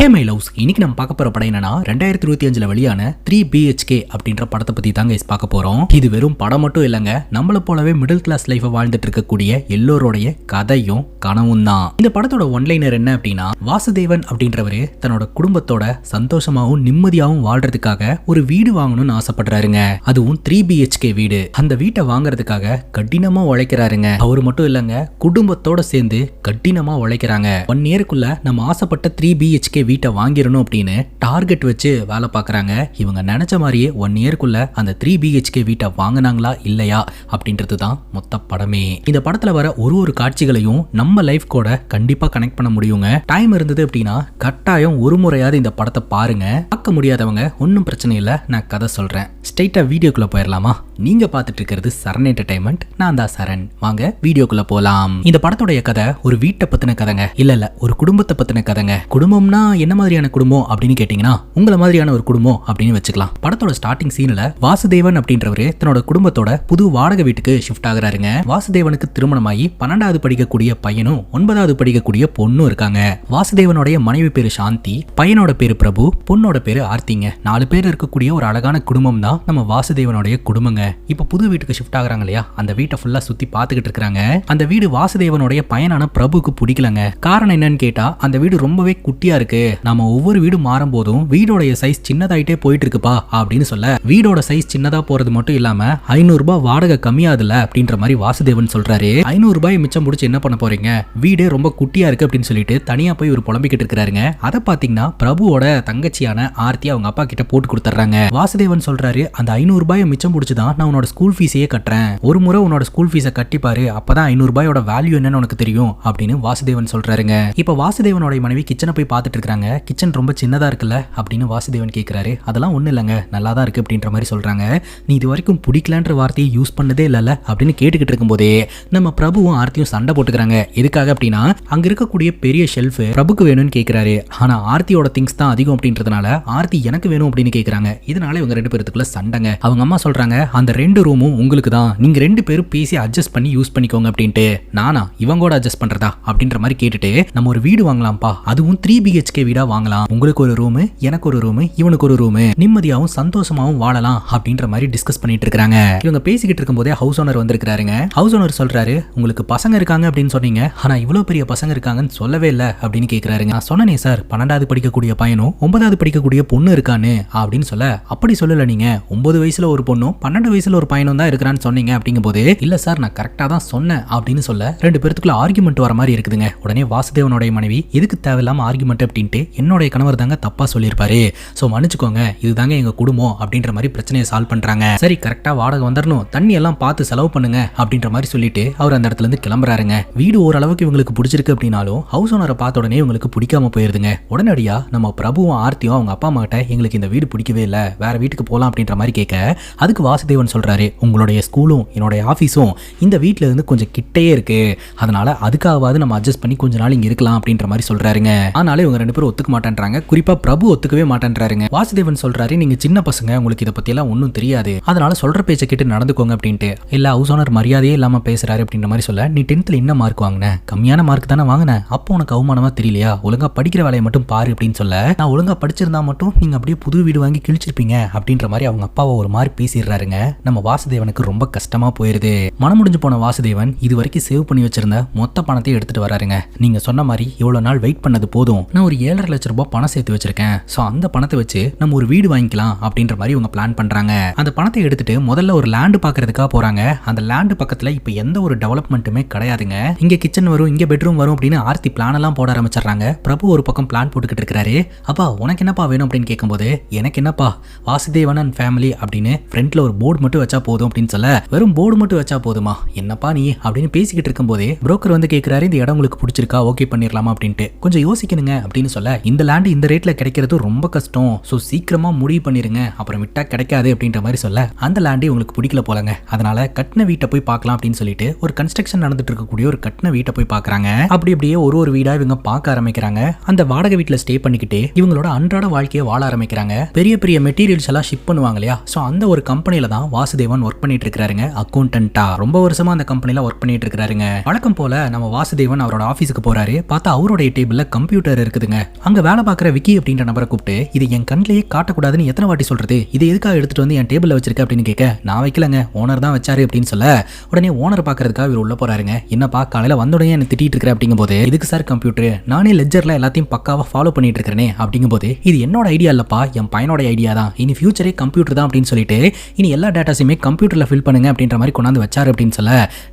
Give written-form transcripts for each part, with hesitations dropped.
Hey my loves, இன்னைக்கு நம்ம பார்க்க போற படம் என்னன்னா 2025 வெளியான 3BHK அப்படின்ற படத்தை பத்தி தாங்க பார்க்க போறோம். இது வெறும் படம் மட்டும் இல்லைங்க, நம்மள போலவே மிடில் கிளாஸ் லைஃப் வாழ்ந்துட்டு இருக்கக்கூடிய எல்லோருடைய கதையும் கனவும் தான். இந்த படத்தோட ஒன்லைனர் என்ன அப்படின்னா, வாசுதேவன் அப்படின்றவரு தன்னோட குடும்பத்தோட சந்தோஷமாவும் நிம்மதியாவும் வாழ்றதுக்காக ஒரு வீடு வாங்கணும்னு ஆசைப்படுறாருங்க. அதுவும் 3BHK வீடு. அந்த வீட்டை வாங்குறதுக்காக கடினமா உழைக்கிறாருங்க. அவரு மட்டும் இல்லைங்க, குடும்பத்தோட சேர்ந்து கடினமா உழைக்கிறாங்க. 1 இயருக்குள்ள நம்ம ஆசைப்பட்ட 3BHK வீட்டை வாங்கிடணும் அப்படின்னு டார்கெட் வச்சு வேலை பார்க்கறாங்க. இவங்க நினைச்ச மாதிரியே 1 இயருக்குள்ள அந்த 3BHK வீட்டை வாங்கினாங்களா இல்லையா அப்படின்றது தான் மொத்த படமே. இந்த படத்துல வர ஒரு காட்சிகளையும் நம்ம லைஃப் கூட கண்டிப்பா கனெக்ட் பண்ண முடியுங்க. டைம் இருந்தது அப்படின்னா கட்டாயம் ஒரு முறையாவது இந்த படத்தை பாருங்க. பார்க்க முடியாதவங்க ஒன்னும் பிரச்சனை இல்லை, நான் கதை சொல்றேன். ஸ்ட்ரைட்டா வீடியோக்குள்ள போயிடலாமா? நீங்க பார்த்துட்டு இருக்கிறது சரண் என்டர்டைன்மெண்ட், நான் தான் சரண். வாங்க வீடியோக்குள்ள போலாம். இந்த படத்தோடைய கதை ஒரு வீட்டை பத்தின கதைங்க, இல்ல ஒரு குடும்பத்தை பத்தின கதைங்க. குடும்பம்னா என்ன மாதிரியான குடும்பம் அப்படின்னு கேட்டீங்கன்னா, உங்கள மாதிரியான ஒரு குடும்பம் அப்படின்னு வச்சுக்கலாம். படத்தோட ஸ்டார்டிங் சீன்ல வாசுதேவன் அப்படின்றவரு தன்னோட குடும்பத்தோட புது வாடகை வீட்டுக்கு ஷிஃப்ட் ஆகுறாருங்க. வாசுதேவனுக்கு திருமணமாகி 12வது படிக்கக்கூடிய பையனும் 9வது படிக்கக்கூடிய பொண்ணும் இருக்காங்க. வாசுதேவனுடைய மனைவி பேரு சாந்தி, பையனோட பேரு பிரபு, பொண்ணோட பேரு ஆர்த்திங்க. 4 பேர் இருக்கக்கூடிய ஒரு அழகான குடும்பம் தான் நம்ம வாசுதேவனுடைய குடும்பங்க. இப்ப புது வீட்டுக்கு ஷிஃப்ட் ஆகுறாங்க இல்லையா, அந்த வீட்டை ஃபுல்லா சுத்தி பாத்துக்கிட்டு இருக்காங்க. அந்த வீடு வாசுதேவனுடைய பையனான பிரபுக்கு பிடிக்கலங்க. காரணம் என்னன்னு கேட்டா, அந்த வீடு ரொம்பவே குட்டியா இருக்கு, நம்ம ஒவ்வொரு வீடு மாறும் போதும் வீடோட சைஸ் சின்னதாயிட்டே போயிட்டு இருக்குப்பா அப்படின்னு சொல்ல, வீடோட சைஸ் சின்னதா போறது மட்டும் இல்லாம 500 ரூபாய் வாடகை கம்மியாதுல அப்படின்ற மாதிரி வாசுதேவன் சொல்றாரு. 500 ரூபாய் மிச்சம் முடிச்சு என்ன பண்ண போறீங்க, வீடு ரொம்ப குட்டியா இருக்கு அப்படின்னு சொல்லிட்டு தனியா போய் ஒரு புலம்பிக்கிட்டு இருக்காருங்க. அதை பாத்தீங்கன்னா பிரபுவோட தங்கச்சியான ஆர்த்தி அவங்க அப்பா கிட்ட போட்டு கொடுத்துறாங்க. வாசுதேவன் சொல்றாரு, அந்த 500 ரூபாய் மிச்சம் முடிச்சுதான் நான் உன்னோட ஸ்கூல் ஃபீஸையே கட்டுறேன், ஒரு முறை உன்னோட ஸ்கூல் ஃபீஸை கட்டிப்பாரு, அப்பதான் 500 ரூபாயோட வேல்யூ என்னன்னு உனக்கு தெரியும் அப்படின்னு வாசுதேவன் சொல்றாருங்க. இப்ப வாசுதேவனோட மனைவி கிச்சனை போய் பார்த்துட்டு இருக்காங்க. கிச்சன் ரொம்ப சின்னதா இருக்குல்ல அப்படின்னு வாசுதேவன் கேட்கிறாரு. அதெல்லாம் ஒண்ணு இல்லைங்க, நல்லா தான் இருக்கு அப்படின்ற மாதிரி சொல்றாங்க. நீ இது வரைக்கும் பிடிக்கலன்ற வார்த்தையை யூஸ் பண்ணதே இல்லைல்ல அப்படின்னு கேட்டுக்கிட்டு இருக்கும் போதே நம்ம பிரபுவும் ஆர்த்தியும் சண்டை போட்டுக்கிறாங்க. எதுக்காக அப்படின்னா, அங்க இருக்கக்கூடிய பெரிய ஷெல்ஃப் பிரபுக்கு வேணும்னு கேட்கிறாரு. ஆனா ஆர்த்தியோட திங்ஸ் தான் அதிகம் அப்படின்றதுனால ஆர்த்தி எனக்கு வேணும் அப்படின்னு கேட்கறாங்க. இதனால இவங்க 2 பேருக்குள்ள சண்டைங்க. அவங்க அம்மா சொல்றாங்க, அந்த 2 ரூமும் உங்களுக்கு தான், நீங்க 2 பேரும் பேசி அட்ஜஸ்ட் பண்ணி யூஸ் பண்ணிக்கோங்க அப்படின்ட்டு. நானா இவங்கோட அட்ஜஸ்ட் பண்றதா அப்படின்ற மாதிரி கேட்டுட்டு, நம்ம ஒரு வீடு வாங்கலாம்ப்பா, அதுவும் 3BHK வீடா வாங்கலாம், உங்களுக்கு ஒரு ரூம், எனக்கு ஒரு ரூம், இவனுக்கு ஒரு ரூம், நிம்மதியாவும் சந்தோஷமாவும் வாழலாம் அப்படின்ற மாதிரி டிஸ்கஸ் பண்ணிட்டு இருக்காங்க. இவங்க பேசிக்கிட்டு இருக்கும் போதே ஹவுஸ் ஓனர் வந்திருக்காருங்க. ஹவுஸ் ஓனர் சொல்றாரு, உங்களுக்கு பசங்க இருக்காங்க அப்படின்னு சொன்னீங்க, ஆனா இவ்வளவு பெரிய பசங்க இருக்காங்கன்னு சொல்லவே இல்லை அப்படின்னு கேட்கிறாருங்க. நான் சொன்னனே சார், 12வது படிக்கக்கூடிய பையனும் 9வது படிக்கக்கூடிய பொண்ணு இருக்கான்னு அப்படின்னு சொல்ல, அப்படி சொல்லல, நீங்க 9 வயசுல ஒரு பொண்ணும் 12 வயசுல ஒரு பையனும் தான் இருக்கிறான்னு சொன்னீங்க அப்படிங்கும் போது, இல்ல சார் நான் கரெக்டா தான் சொன்னேன் அப்படின்னு சொல்ல 2 பேருக்குள்ள ஆர்குமெண்ட் வர மாதிரி இருக்குதுங்க. உடனே வாசுதேவனுடைய மனைவி, எதுக்கு தேவையில்லாம ஆர்குமெண்ட் அப்படின்ட்டு, என்னுடைய கணவர் தாங்க தப்பா சொல்லியிருப்பாரு, சோ மன்னிச்சுக்கோங்க, இதுதாங்க எங்க குடும்பம் அப்படின்ற மாதிரி பிரச்சனையை சால்வ் பண்றாங்க. சரி கரெக்டா வாடகை வந்துடணும், தண்ணி எல்லாம் பார்த்து செலவு பண்ணுங்க அப்படின்ற மாதிரி சொல்லிட்டு அவர் அந்த இடத்துல இருந்து கிளம்புறாருங்க. வீடு ஓரளவுக்கு இவங்களுக்கு பிடிச்சிருக்கு அப்படின்னாலும் ஹவுஸ் ஓனரை பார்த்த உடனே இவங்களுக்கு பிடிக்காம போயிருதுங்க. உடனடியா நம்ம பிரபுவும் ஆர்த்தியும் அவங்க அப்பா அம்மா கிட்ட, எங்களுக்கு இந்த வீடு பிடிக்கவே இல்லை, வேற வீட்டுக்கு போலாம் அப்படின்ற மாதிரி கேட்க, அதுக்கு வாசுதேவன் சொல்றாரு, உங்களுடைய ஸ்கூலும் என்னுடைய ஆபீஸும் இந்த வீட்டுல இருந்து கொஞ்சம் கிட்டையே இருக்கு, அதனால அதுக்காகவாது நம்ம அட்ஜஸ்ட் பண்ணி கொஞ்ச நாள் இங்க இருக்கலாம் அப்படின்ற மாதிரி சொல்றாருங்க. ஆனாலும் இவங்க 2 பேரும் ஒத்துக்க மாட்டேன்றாங்க. குறிப்பா பிரபு ஒத்துக்கவே மாட்டேன்றாருங்க. வாசுதேவன் சொல்றாரு, நீங்க சின்ன பசங்க, உங்களுக்கு இதை பத்தி எல்லாம் ஒன்னும் தெரியாது, அதனால சொல்ற பேச்சை கேட்டு நடந்துக்கோங்க அப்படின்ட்டு. இல்ல ஹவுஸ் ஓனர் மரியாதையே இல்லாம பேசுறாரு அப்படின்ற மாதிரி சொல்ல, நீ 10th என்ன மார்க் வாங்கின, கம்மியான மார்க் தானே வாங்கின, அப்போ உனக்கு அவமானமா தெரியலையா, ஒழுங்கா படிக்கிற வேலையை மட்டும் பாரு அப்படின்னு சொல்ல, நான் ஒழுங்கா படிச்சிருந்தா மட்டும் நீங்க அப்படியே புது வீடு வாங்கி கிழிச்சிருப்பீங்க அப்படின்ற மாதிரி அவங்க அப்பாவை ஒரு மாதிரி பேசிடுறாருங்க. நம்ம வாசுதேவனுக்கு ரொம்ப கஷ்டமா போயிருது. மனம் முடிஞ்சு போன வாசுதேவன் இது வரைக்கும் சேவ் பண்ணி வச்சிருந்த மொத்த பணத்தை எடுத்துட்டு வராருங்க. நீங்க சொன்ன மாதிரி இவ்வளவு நாள் வெயிட் பண்ணது போதும், நான் ஒரு 7.5 லட்சம் ரூபாய் பணம் சேர்த்து வச்சிருக்கேன், சோ அந்த பணத்தை வச்சு நம்ம ஒரு வீடு வாங்கிக்கலாம் அப்படின்ற மாதிரி இவங்க பிளான் பண்றாங்க. அந்த பணத்தை எடுத்துட்டு முதல்ல ஒரு லேண்ட் பாக்குறதுக்காக போறாங்க. அந்த லேண்ட் பக்கத்துல இப்ப எந்த ஒரு டெவலப்மெண்ட்டுமே கிடையாதுங்க. இங்க கிச்சன் வரும், இங்க பெட்ரூம் வரும் அப்படின்னு ஆர்த்தி பிளான் எல்லாம் போட ஆரம்பிச்சிடுறாங்க. பிரபு ஒரு பக்கம் பிளான் போட்டுக்கிட்டு இருக்காரு. அப்பா உனக்கு என்னப்பா வேணும் அப்படின்னு கேட்கும்போது, எனக்கு என்னப்பா வாசுதேவன் அண்ட் ஃபேமிலி அப்படின்னு ஃப்ரண்ட்ல ஒரு போர்டு மட்டும் வச்சா போதும் அப்படின்னு சொல்ல, வெறும் போர்டு மட்டும் வச்சா போதுமா என்னப்பா நீ அப்படின்னு பேசிக்கிட்டு இருக்கும் போதே புரோக்கர் வந்து கேட்கிறாரு, இந்த இடம் உங்களுக்கு பிடிச்சிருக்கா, ஓகே பண்ணிடலாமா அப்படின்ட்டு. கொஞ்சம் யோசிக்கணுங்க அப்படின்னு சொல்ல, இந்த லேண்ட் இந்த ரேட்ல கிடைக்கிறது ரொம்ப கஷ்டம், சோ சீக்கிரமா முடிவு பண்ணிருங்க, அப்புறம் விட்டா கிடைக்காது அப்படின்ற மாதிரி சொல்ல, அந்த லேண்டே உங்களுக்கு பிடிக்கல போலங்க, அதனால கட்டின வீட்டை போய் பார்க்கலாம் அப்படின்னு சொல்லிட்டு ஒரு கன்ஸ்ட்ரக்ஷன் நடந்துட்டு இருக்கக்கூடிய ஒரு கட்டின வீட்டை போய் பார்க்கறாங்க. அப்படி அப்படியே ஒரு வீடா இவங்க பார்க்க ஆரம்பிக்கிறாங்க. அந்த வாடகை வீட்டுல ஸ்டே பண்ணிக்கிட்டு இவங்களோட அன்றாட வாழ்க்கையை வாழ ஆரம்பிக்கிறாங்க. பெரிய பெரிய மெட்டீரியல்ஸ் எல்லாம் ஷிப் பண்ணுவாங்க இல்லையா, சோ அந்த ஒரு கம்பெனில தான் வாசுதேவன் ஒர்க் பண்ணிட்டு இருக்காருங்க, அக்கௌண்டன்ட்டா. ரொம்ப வருஷமா அந்த கம்பெனில ஒர்க் பண்ணிட்டு இருக்காருங்க. வழக்கம் போல நம்ம வாசுதேவன் அவரோட ஆபீஸ்க்கு போறாரு. பார்த்தா அவருடைய டேபிள்ல கம்ப்யூட்டர் இருக்குதுங்க. அங்க வேலை பார்க்குற விக்கி அப்படின்ற நபரை கூப்பிட்டு இது என் கண்ணிலேயே காட்டக்கூடாதுன்னு எத்தனை வாட்டி சொல்றது, இதை எதுக்காக எடுத்துட்டு வந்து என் டேபிள்ல வச்சிருக்க அப்படின்னு கேட்க, நான் வைக்கலங்க ஓனர் தான் வச்சாரு அப்படின்னு சொல்ல, உடனே ஓனர் பார்க்கறதுக்காக இவர் உள்ள போறாருங்க. என்னப்பா காலையில வந்த உடனே என்ன திட்டிட்டு இருக்கிற அப்படிங்கும்போது, இதுக்கு சார் கம்ப்யூட்டர் நானே லெட்ஜர்ல எல்லாத்தையும் பக்காவா ஃபாலோ பண்ணிட்டு இருக்கிறேனே அப்படிங்கும்போது, இது என்னோட ஐடியா இல்லப்பா என் பையனோட ஐடியா தான், இனி ஃபியூச்சரே கம்ப்யூட்டர் தான் அப்படின்னு சொல்லிட்டு இனி எல்லா டேட்டாஸையுமே கம்ப்யூட்டர்ல ஃபில் பண்ணுங்க அப்படின்ற மாதிரி கொண்டாந்து வச்சாரு அப்படின்னு சொல்ல,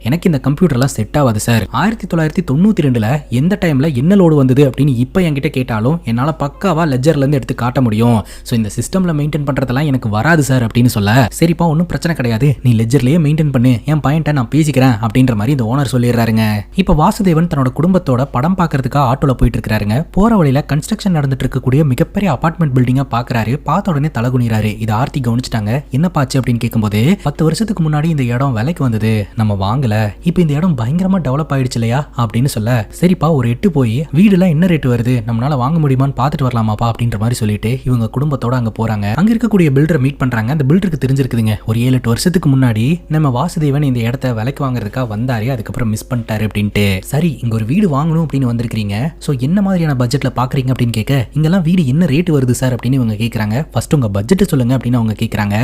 எனக்கு இந்த கம்ப்யூட்டர்லாம் செட் ஆகாது சார், 1992 எந்த டைம்ல என்ன லோடு வந்தது அப்படின்னு இப்போ என்கிட்ட கேட்டாலும் என்னால பக்காவா லெட்ஜர்ல இருந்து எடுத்து காட்ட முடியும், ஸோ இந்த சிஸ்டம்ல மெயின்டைன் பண்றதெல்லாம் எனக்கு வராது சார் அப்படின்னு சொல்ல, சரிப்பா ஒன்றும் பிரச்சனை கிடையாது நீ லெட்ஜர்லயே மெயின்டைன் பண்ணு, என் பையன்ட்ட நான் பேசிக்கிறேன் அப்படின்ற மாதிரி இந்த ஓனர் சொல்லிடுறாருங்க. இப்போ வாசுதேவன் தன்னோட குடும்பத்தோட படம் பார்க்கறதுக்காக ஆட்டோல போயிட்டு இருக்காருங்க. போற வழியில கன்ஸ்ட்ரக்ஷன் நடந்துட்டு இருக்கக்கூடிய மிகப்பெரிய அபார்ட்மெண்ட் பில்டிங்கா பாக்குறாரு. பார்த்த உடனே தலகுனிறாரு. இது ஆர்த்தி கவனிச்சிட்டாங்க. என்ன பாச்சு அப்படின்னு கேட்கும்போது, 10 வருஷத்துக்கு முன்னாடி இந்த இடம் விலைக்கு வந்தது, நம்ம வாங்கல, இப்போ இந்த இடம் பயங்கரமா டெவலப் ஆயிடுச்சு இல்லையா அப்படின்னு சொல்ல, சரிப்பா ஒரு 8 போய் வீடுலாம் என்ன ரேட் வருது நம்மளால வாங்க முடியுமான்னு பார்த்துட்டு வரலாமாப்பா அப்படின்ற மாதிரி சொல்லிட்டு இவங்க குடும்பத்தோட அங்க போறாங்க. அங்க இருக்கக்கூடிய பில்டரை மீட் பண்றாங்க. அந்த பில்டருக்கு தெரிஞ்சிருக்குதுங்க ஒரு 7-8 வருஷத்துக்கு முன்னாடி நம்ம வாசுதேவன் இந்த இடத்த விலைக்கு வாங்குறதுக்காக வந்தாரு, அதுக்கப்புறம் மிஸ் பண்ணிட்டாரு அப்படின்ட்டு. சரி இங்க ஒரு வீடு வாங்கணும் அப்படின்னு வந்திருக்கீங்க, சோ என்ன மாதிரியான பட்ஜெட்ல பாக்குறீங்க அப்படின்னு கேட்க, இங்கெல்லாம் வீடு என்ன ரேட் வருது சார் அப்படின்னு இவங்க கேட்கறாங்க. ஃபர்ஸ்ட் உங்க பட்ஜெட் சொல்லுங்க அப்படின்னு அவங்க கேட்கறாங்க.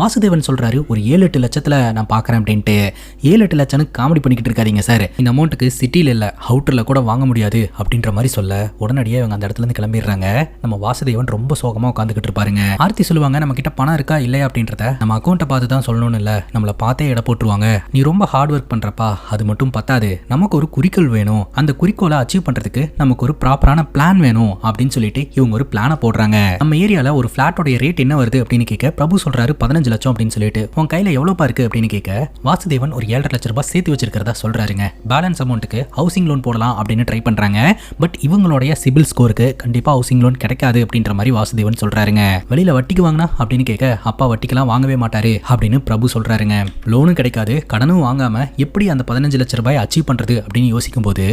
வாசுதேவன் சொல்றாரு ஒரு 7-8 லட்சத்துல நான் பாக்குறேன் அப்படின்ட்டு. 7-8 லட்சம் காமெடி பண்ணிக்கிட்டு இருக்காதீங்க சார், இந்த அமௌண்ட்டுக்கு சிட்டில இல்ல அவுட்டர்ல கூட வாங்க முடியாது அப்படின்ற மாதிரி சொல்ல, உடனடியே இவங்க அந்த இடத்துல இருந்து கிளம்பிடுறாங்க. நம்ம வாசுதேவன் ரொம்ப சோகமா உட்காந்துக்கிட்டு இருப்பாருங்க. ஆர்த்தி சொல்லுவாங்க நம்ம கிட்ட பணம் இருக்கா இல்லையா அப்படின்றத நம்ம அக்கௌண்ட்டை பார்த்து தான் சொல்லணும்னு இல்ல, நம்மள பார்த்தே இட போட்டுருவாங்க, நீ ரொம்ப ஹார்ட் ஒர்க் பண்றப்பா, அது மட்டும் பத்தாது நமக்கு ஒரு குறிக்கோள் வேணும், அந்த குறிக்கோளை அச்சீவ் பண்றதுக்கு நமக்கு ஒரு ப்ராப்பரான பிளான் வேணும் அப்படின்னு சொல்லிட்டு இவங்க ஒரு பிளானை போடுறாங்க. நம்ம ஏரியால ஒரு பிளாட்டோட ரேட் என்ன வருது அப்படின்னு கேட்க, பிரபு சொல்றாரு 15 லட்சம் அப்படின்னு சொல்லிட்டு. உன் கையில எவ்வளவு இருக்கு அப்படின்னு கேட்க, வாசுதேவன் ஒரு 7.5 லட்சம் ரூபாய் சேர்த்து வச்சிருக்கிறதா சொல்றாருங்க. பேலன்ஸ் அமௌண்ட்டுக்கு ஹவுசிங் லோன் போடலாம் அப்படின்னு ட்ரை பண்றாங்க. பட் இவங்களுடைய சிபில் ஸ்கோருக்கு கண்டிப்பா ஹவுசிங் லோன் கிடைக்காது அப்படின்ற மாதிரி வாசுதேவன் சொல்றாருங்க. வெளியில வட்டிக்கு வாங்கினா அப்படின்னு கேட்க, அப்பா வட்டிக்கெல்லாம் வாங்கவே மாட்டாரு அப்படின்னு பிரபு சொல்றாருங்க. லோனும் கிடைக்காது கடனும் வாங்காம எப்படி அந்த 15 லட்சம் ரூபாய் அச்சீவ் பண்றது அப்படின்னு யோசிக்கும் போது,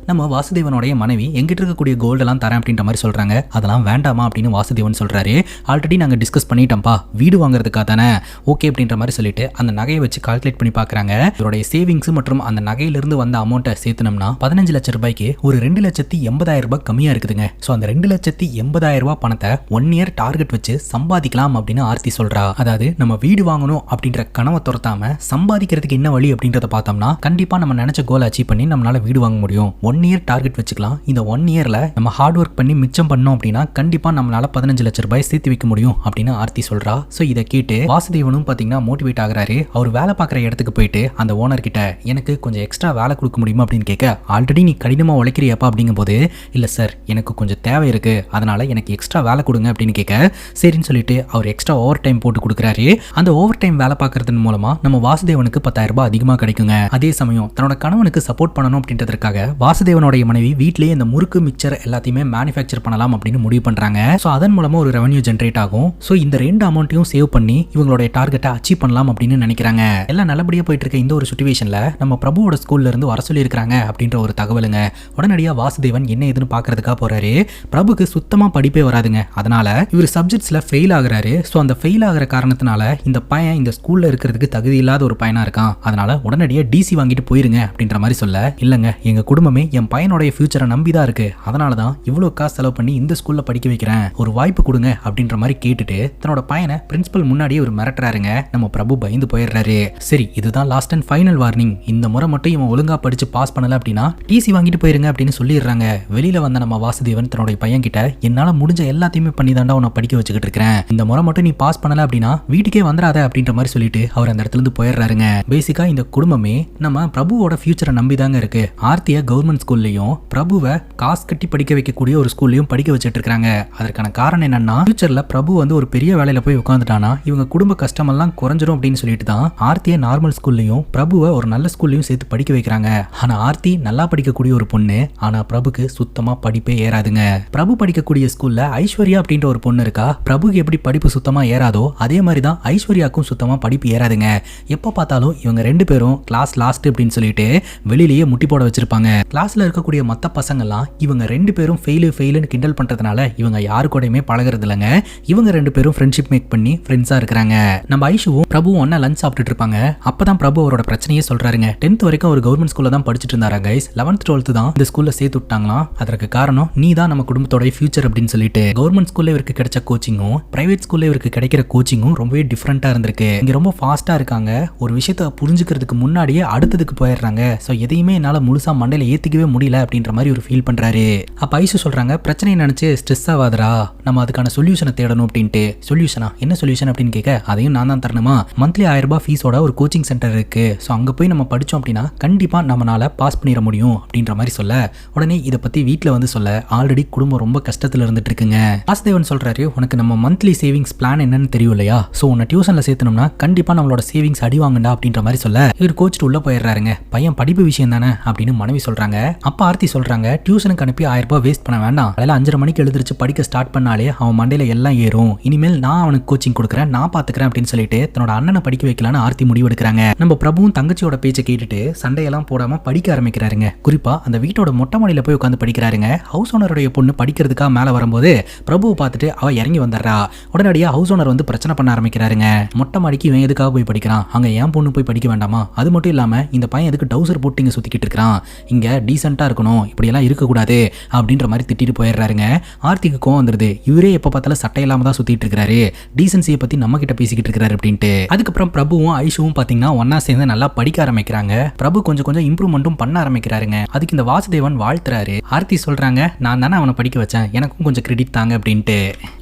நம்ம வாசுதேவனுடைய மனைவி எங்கிட்ட இருக்கக்கூடிய கோல்டு எல்லாம் தரேன் அப்படின்ற மாதிரி சொல்றாங்க. அதெல்லாம் வேண்டாமா அப்படின்னு வாசுதேவன் சொல்றாரு. ஆல்ரெடி நாங்க டிஸ்கஸ் பண்ணிட்டோம்ப்பா, வீடு வாங்குறதுக்காக தானே, ஓகே அப்படின்ற மாதிரி சொல்லிட்டு அந்த நகையை வச்சு கால்குலேட் பண்ணி பாக்குறாங்க. இவருடைய சேவிங்ஸ் மற்றும் அந்த நகையிலிருந்து வந்த அமௌண்ட்டை சேர்த்தனம்னா 15 லட்சம் ரூபாய்க்கு ஒரு 2,80,000 ரூபாய் கம்மியா இருக்குதுங்க. சோ அந்த 2,80,000 ரூபாய் பணத்தை 1 இயர் டார்கெட் வச்சு சம்பாதிக்கலாம் அப்படின்னு ஆர்த்தி சொல்றா. அதாவது நம்ம வீடு வாங்கணும் அப்படின்ற கனவை துரத்தாம சம்பாதிக்கிறதுக்கு என்ன வழி அப்படின்றத பார்த்தோம்னா கண்டிப்பா நம்ம நினைச்ச கோல் அச்சீவ் பண்ணி நம்மளால வீடு வாங்க முடியும். 1 இயர் டார்கெட் வச்சுக்கலாம். இந்த 1 இயர்ல நம்ம ஹார்ட் ஒர்க் பண்ணி மிச்சம் பண்ணோம் அப்படின்னா கண்டிப்பா நம்மளால 15 லட்சம் ரூபாய் சேர்த்து வைக்க முடியும் அப்படின்னு ஆர்த்தி சொல்றா. சோ இதை கேட்டு வாசுதேவனும் பாத்தீங்கன்னா மோட்டிவேட் ஆகுறாரு. அவர் வேலை பார்க்குற இடத்துக்கு போயிட்டு அந்த ஓனர் கிட்ட எனக்கு கொஞ்சம் எக்ஸ்ட்ரா வேலை கொடுக்க முடியுமா அப்படின்னு கேட்க, ஆல்ரெடி நீ கடினமா உழைக்கிறியப்பா அப்படிங்கும் போது, இல்ல சார் எனக்கு கொஞ்சம் தேவை இருக்கு அதனால எனக்கு எக்ஸ்ட்ரா வேலை கொடுங்க அப்படின்னு கேட்க, சரின்னு சொல்லிட்டு அவர் எக்ஸ்ட்ரா ஓவர் டைம் போட்டு கொடுக்குறாரு. அந்த ஓவர் டைம் வேலை பார்க்கறதன் மூலமா நம்ம வாசுதேவனுக்கு 10,000 ரூபாய் அதிகமா கிடைக்குங்க. அதே சமயம் தன்னோட கணவனுக்கு சப்போர்ட் பண்ணணும் அப்படின்றதுக்காக வாசுதேவனுடைய மனைவி வீட்லயே இந்த முறுக்கு மிக்சர் எல்லாத்தையுமே மேனுஃபேக்சர் பண்ணலாம் அப்படின்னு முடிவு பண்றாங்க. சோ அதன் மூலமா ஒரு ரெவன்யூ ஜெனரேட் ஆகும். சோ இந்த 2 அமௌண்ட்டையும் சேவ் பண்ணி இவங்களுடைய டார்கெட்டை அச்சீவ் பண்ணலாம் அப்படின்னு நினைக்கிறாங்க. எல்லாம் நல்லபடியா போயிட்டு இருக்க இந்த ஒரு சிச்சுவேஷன்ல நம்ம பிரபுவோட ஸ்கூல்ல இருந்து வர சொல்லி இருக்காங்க அப்படின்ற ஒரு தகவலுங்க. உடனடியா வாசுதேவன் என்ன ஏதுன்னு பாக்குறதுக்காக போறாரு. பிரபுக்கு சுத்தமா படிப்பே வராதுங்க. அதனால இவர் சப்ஜெக்ட்ஸ்ல ஃபெயில் ஆகுறாரு. சோ அந்த ஃபெயில் ஆகுற காரணத்தினால இந்த பையன் இந்த ஸ்கூல்ல இருக்கிறதுக்கு தகுதி இல்லாத ஒரு பையனா இருக்கான். அதனால உடனடியா டிசி வாங்கிட்டு போயிருங்க அப்படின்ற மாதிரி சொல்ல, இல்லங்க எங்க குடும்பமே என் பையனுடைய ஃபியூச்சரை நம்பிதான் இருக்கு, அதனாலதான் இவ்வளவு காசு செலவு பண்ணி இந்த ஸ்கூல்ல படிக்க வைக்கிறேன், ஒரு வாய்ப்பு கொடுங்க அப்படின்ற மாதிரி கேட்டுட்டு தன்னோட பையனை பிரின்சிபல் முன்னாடியே ஒரு மிரட்டுறாருங்க. நம்ம பிரபு பயந்து போயிடுறாரு. சரி இதுதான் லாஸ்ட் அண்ட் ஃபைனல் வார்னிங், இந்த முறை மட்டும் இவன் ஒழுங்கா படிச்சு பாஸ் பண்ணல அப்படின்னா டிசி வாங்கிட்டு போயிருங்க அப்படின்னு சொல்லிடுறாங்க. வெளியில வந்த நம்ம வாசுதேவன் தன்னுடைய பையன் கிட்ட, என்னால முடிஞ்ச எல்லாத்தையுமே பண்ணி தாண்டா உன்னை படிக்க வச்சுக்கிட்டு இருக்கிறேன், இந்த முறை மட்டும் நீ பாஸ் பண்ணல அப்படின்னா வீட்டுக்கே வந்துடாத அப்படின்ற மாதிரி சொல்லிட்டு அவர் அந்த இடத்துல இருந்து போயிடுறாருங்க. பேசிக்கா இந்த குடும்பமே நம்ம பிரபுவோட ஃபியூச்சரை நம்பி தாங்க இருக்கு. ஆர்த்திய கவர்மெண்ட் ஸ்கூல்லையும் பிரபுவை காசு கட்டி படிக்க வைக்கக்கூடிய ஒரு ஸ்கூல்லையும் படிக்க வச்சுட்டு இருக்காங்க. அதற்கான காரணம் என்னன்னா, ஃபியூச்சர்ல பிரபு வந்து ஒரு பெரிய வேலையில போய் உட்காந்துட்டானா இவங்க குடும்ப கஷ்டம் எல்லாம் குறைஞ்சிரும் அப்படின்னு சொல்லிட்டு தான் ஆர்த்திய நார்மல் ஸ்கூல்லையும் பிரபுவை ஒரு நல்ல ஸ்கூல்லையும் சேர்த்து படிக்க வைக்கிறாங்க. ஆனா ஆர்த்தி நல்லா படிக்கக்கூடிய ஒரு பொண்ணு, ஆனா பிரபுக்கு சுத்தமா படிப்பே ஏறாதுங்க. பிரபு படிக்கக்கூடிய ஸ்கூல்ல ஐஸ்வர்யா அப்படின்ற ஒரு பொண்ணு இருக்கா. பிரபுக்கு எப்படி படிப்பு சுத்தமா ஏறாதோ அதே மாதிரி தான் ஐஸ்வர்யாக்கும் சுத்தமா படிப்பு ஏறாதுங்க. எப்ப பார்த்தாலும் இவங்க 2 பேரும் கிளாஸ் லாஸ்ட் அப்படின்னு சொல்லிட்டு வெளியிலேயே முட்டி போட வச்சிருப்பாங்க. கிளாஸ்ல இருக்கக்கூடிய மத்த பசங்க எல்லாம் இவங்க 2 பேரும் ஃபெயிலுன்னு கிண்டல் பண்றதுனால இவங்க யாரு கூடயுமே பழகிறது இல்லைங்க. இவங்க 2 பேரும் ஃப்ரெண்ட்ஷிப் மேக் பண்ணி ஃப்ரெண்ட்ஸா இருக்காங்க. நம்ம ஐஷுவும் பிரபுவும் ஒன்னா லஞ்ச் சாப்பிட்டுட்டு இருப்பாங்க. அப்பதான் பிரபு அவரோட பிரச்சனையே சொல்றாருங்க. 10th வரைக்கும் ஒரு கவர்மெண்ட் ஸ்கூல்ல தான் படிச்சுட்டு இருந்தாரா கைஸ், 11th 12th தான் இந்த ஸ்கூல்ல சேர்த்து விட்டாங்களாம். அதற்கு காரணம் நீ தான் நம்ம குடும்பத்தோட ஃபியூச்சர் அப்படின்னு சொல்லிட்டு கவர்மெண்ட் ஸ்கூல்ல இவருக்கு கிடைச்ச கோச்சிங்கும் பிரைவேட் ஸ்கூல்ல இவருக்கு கிடைக்கிற கோச்சிங்கும் ரொம்பவே டிஃப்ரெண்டா இருந்திருக்கு. இங்க ரொம்ப ஃபாஸ்டா இருக்காங்க. ஒரு விஷயத்தை புரிஞ்சுக்கிறதுக்கு முன்னாடியே அடுத்ததுக்கு போயிடுறாங்க. ஸோ எதையுமே என்னால முழுசா மண்டையில ஏத்திக்கவே முடியல அப்படின்ற மாதிரி ஒரு ஃபீல் பண்றாரு. அப்ப ஐசு சொல்றாங்க, பிரச்சனையை நினைச்சு ஸ்ட்ரெஸ் ஆகாதரா, நம்ம அதுக்கான சொல்யூஷனை தேடணும் அப்படின்ட்டு. சொல்யூஷனா, என்ன சொல்யூஷன் அப்படின்னு கேட்க, அதையும் நான் தான் தரணுமா, மந்த்லி 1000 ரூபாய் ஃபீஸோட ஒரு கோச்சிங் சென்டர் இருக்கு. ஸோ அங்க போய் நம்ம படிச்சோம் அப்படின்னா கண்டிப்பா நம்மளால பாஸ் பண்ணிட முடியும் அப்படின்ற மாதிரி சொல்ல, உடனே இதை பத்தி வீட்டில் வந்து சொல்ல, ஆல்ரெடி குடும்பம் ரொம்ப கஷ்டத்துல இருந்துட்டு இருக்குங்க. வாசுதேவன் சொல்றாரு, உனக்கு நம்ம மந்த்லி சேவிங்ஸ் பிளான் என்னன்னு தெரியும் இல்லையா, ஸோ உன்னை டியூஷன்ல சேர்த்தணும்னா கண்டிப்பா நம்மளோட சேவிங்ஸ் அடி வாங்கண்டா அப்படின்ற மாதிரி சொல்ல, இவர் கோச்சிட்டு உள்ள போயிடுறாருங்க. பையன் படிப்பு விஷயம் தானே அப்படின்னு மனைவி சொல்றாங்க. அப்ப ஆர்த்தி சொல்றாங்க, டியூஷனுக்கு அனுப்பி 1000 ரூபாய் வேஸ்ட் பண்ண வேண்டாம், அதில் 5:30 மணிக்கு எழுந்திரிச்சு படிக்க ஸ்டார்ட் பண்ணாலே அவன் மண்டையில எல்லாம் ஏறும். இனிமேல் நான் அவனுக்கு கோச்சிங் கொடுக்குறேன், நான் பாத்துக்கிறேன் அப்படின்னு சொல்லிட்டு தன்னோட அண்ணனை படிக்க வைக்கலான்னு ஆர்த்தி முடிவு எடுக்கிறாங்க. நம்ம பிரபுவும் தங்கச்சியோட பேச்சை கேட்டுட்டு சண்டையெல்லாம் போடாம படிக்க ஆரம்பிக்கிறாருங்க. குறிப்பா அந்த வீட்டோட மொட்டை மாடியில போய் உட்காந்து படிக்கிறாருங்க. ஹவுஸ் ஓனருடைய பொண்ணு படிக்கிறதுக்காக மேல வரும்போது பிரபுவை பார்த்துட்டு அவ இறங்கி வந்துடுறா. உடனடியா ஹவுஸ் ஓனர் வந்து பிரச்சனை பண்ண ஆரம்பிக்கிறாருங்க. மொட்டை மாடிக்கு இவன் எதுக்காக போய் படிக்கிறான், அங்க என் பொண்ணு போய் படிக்க வேண்டாமா, அது மட்டும் இல்லாம இந்த பையன் எதுக்கு டவுசர் போட்டு இங்க சுத்திக்கிட்டு இருக்கான், இங்க டீசென்ட்டா இருக்கணும், இப்படி எல்லாம் இருக்கக்கூடாது அப்படின்ற மாதிரி திட்டிட்டு போயிடுறாருங்க. ஆர்த்திக்கு கோவம் வந்துருது. இவரே எப்ப பார்த்தாலும் சட்டை இல்லாம தான் சுத்திட்டு இருக்காரு, டீசன்சியை பத்தி நம்ம கிட்ட பேசிக்கிட்டு இருக்காரு அப்படின்ட்டு. அதுக்கப்புறம் பிரபுவும் ஐஷுவும் பாத்தீங்கன்னா ஒன்னா சேர்ந்து நல்லா படிக்க ஆரம்பிக்கிறாங்க. பிரபு கொஞ்சம் கொஞ்சம் இம்ப்ரூவ்மெண்ட்டும் பண்ண ஆரம்பிக்கிறாருங்க. அதுக்கு இந்த வாசுதேவன் வாழ்த்துறாரு. ஆர்த்தி சொல்றாங்க, நான் தானே அவனை படிக்க வச்சேன், எனக்கும் கொஞ்சம் கிரெடிட் தாங்க அப்படின்ட்டு.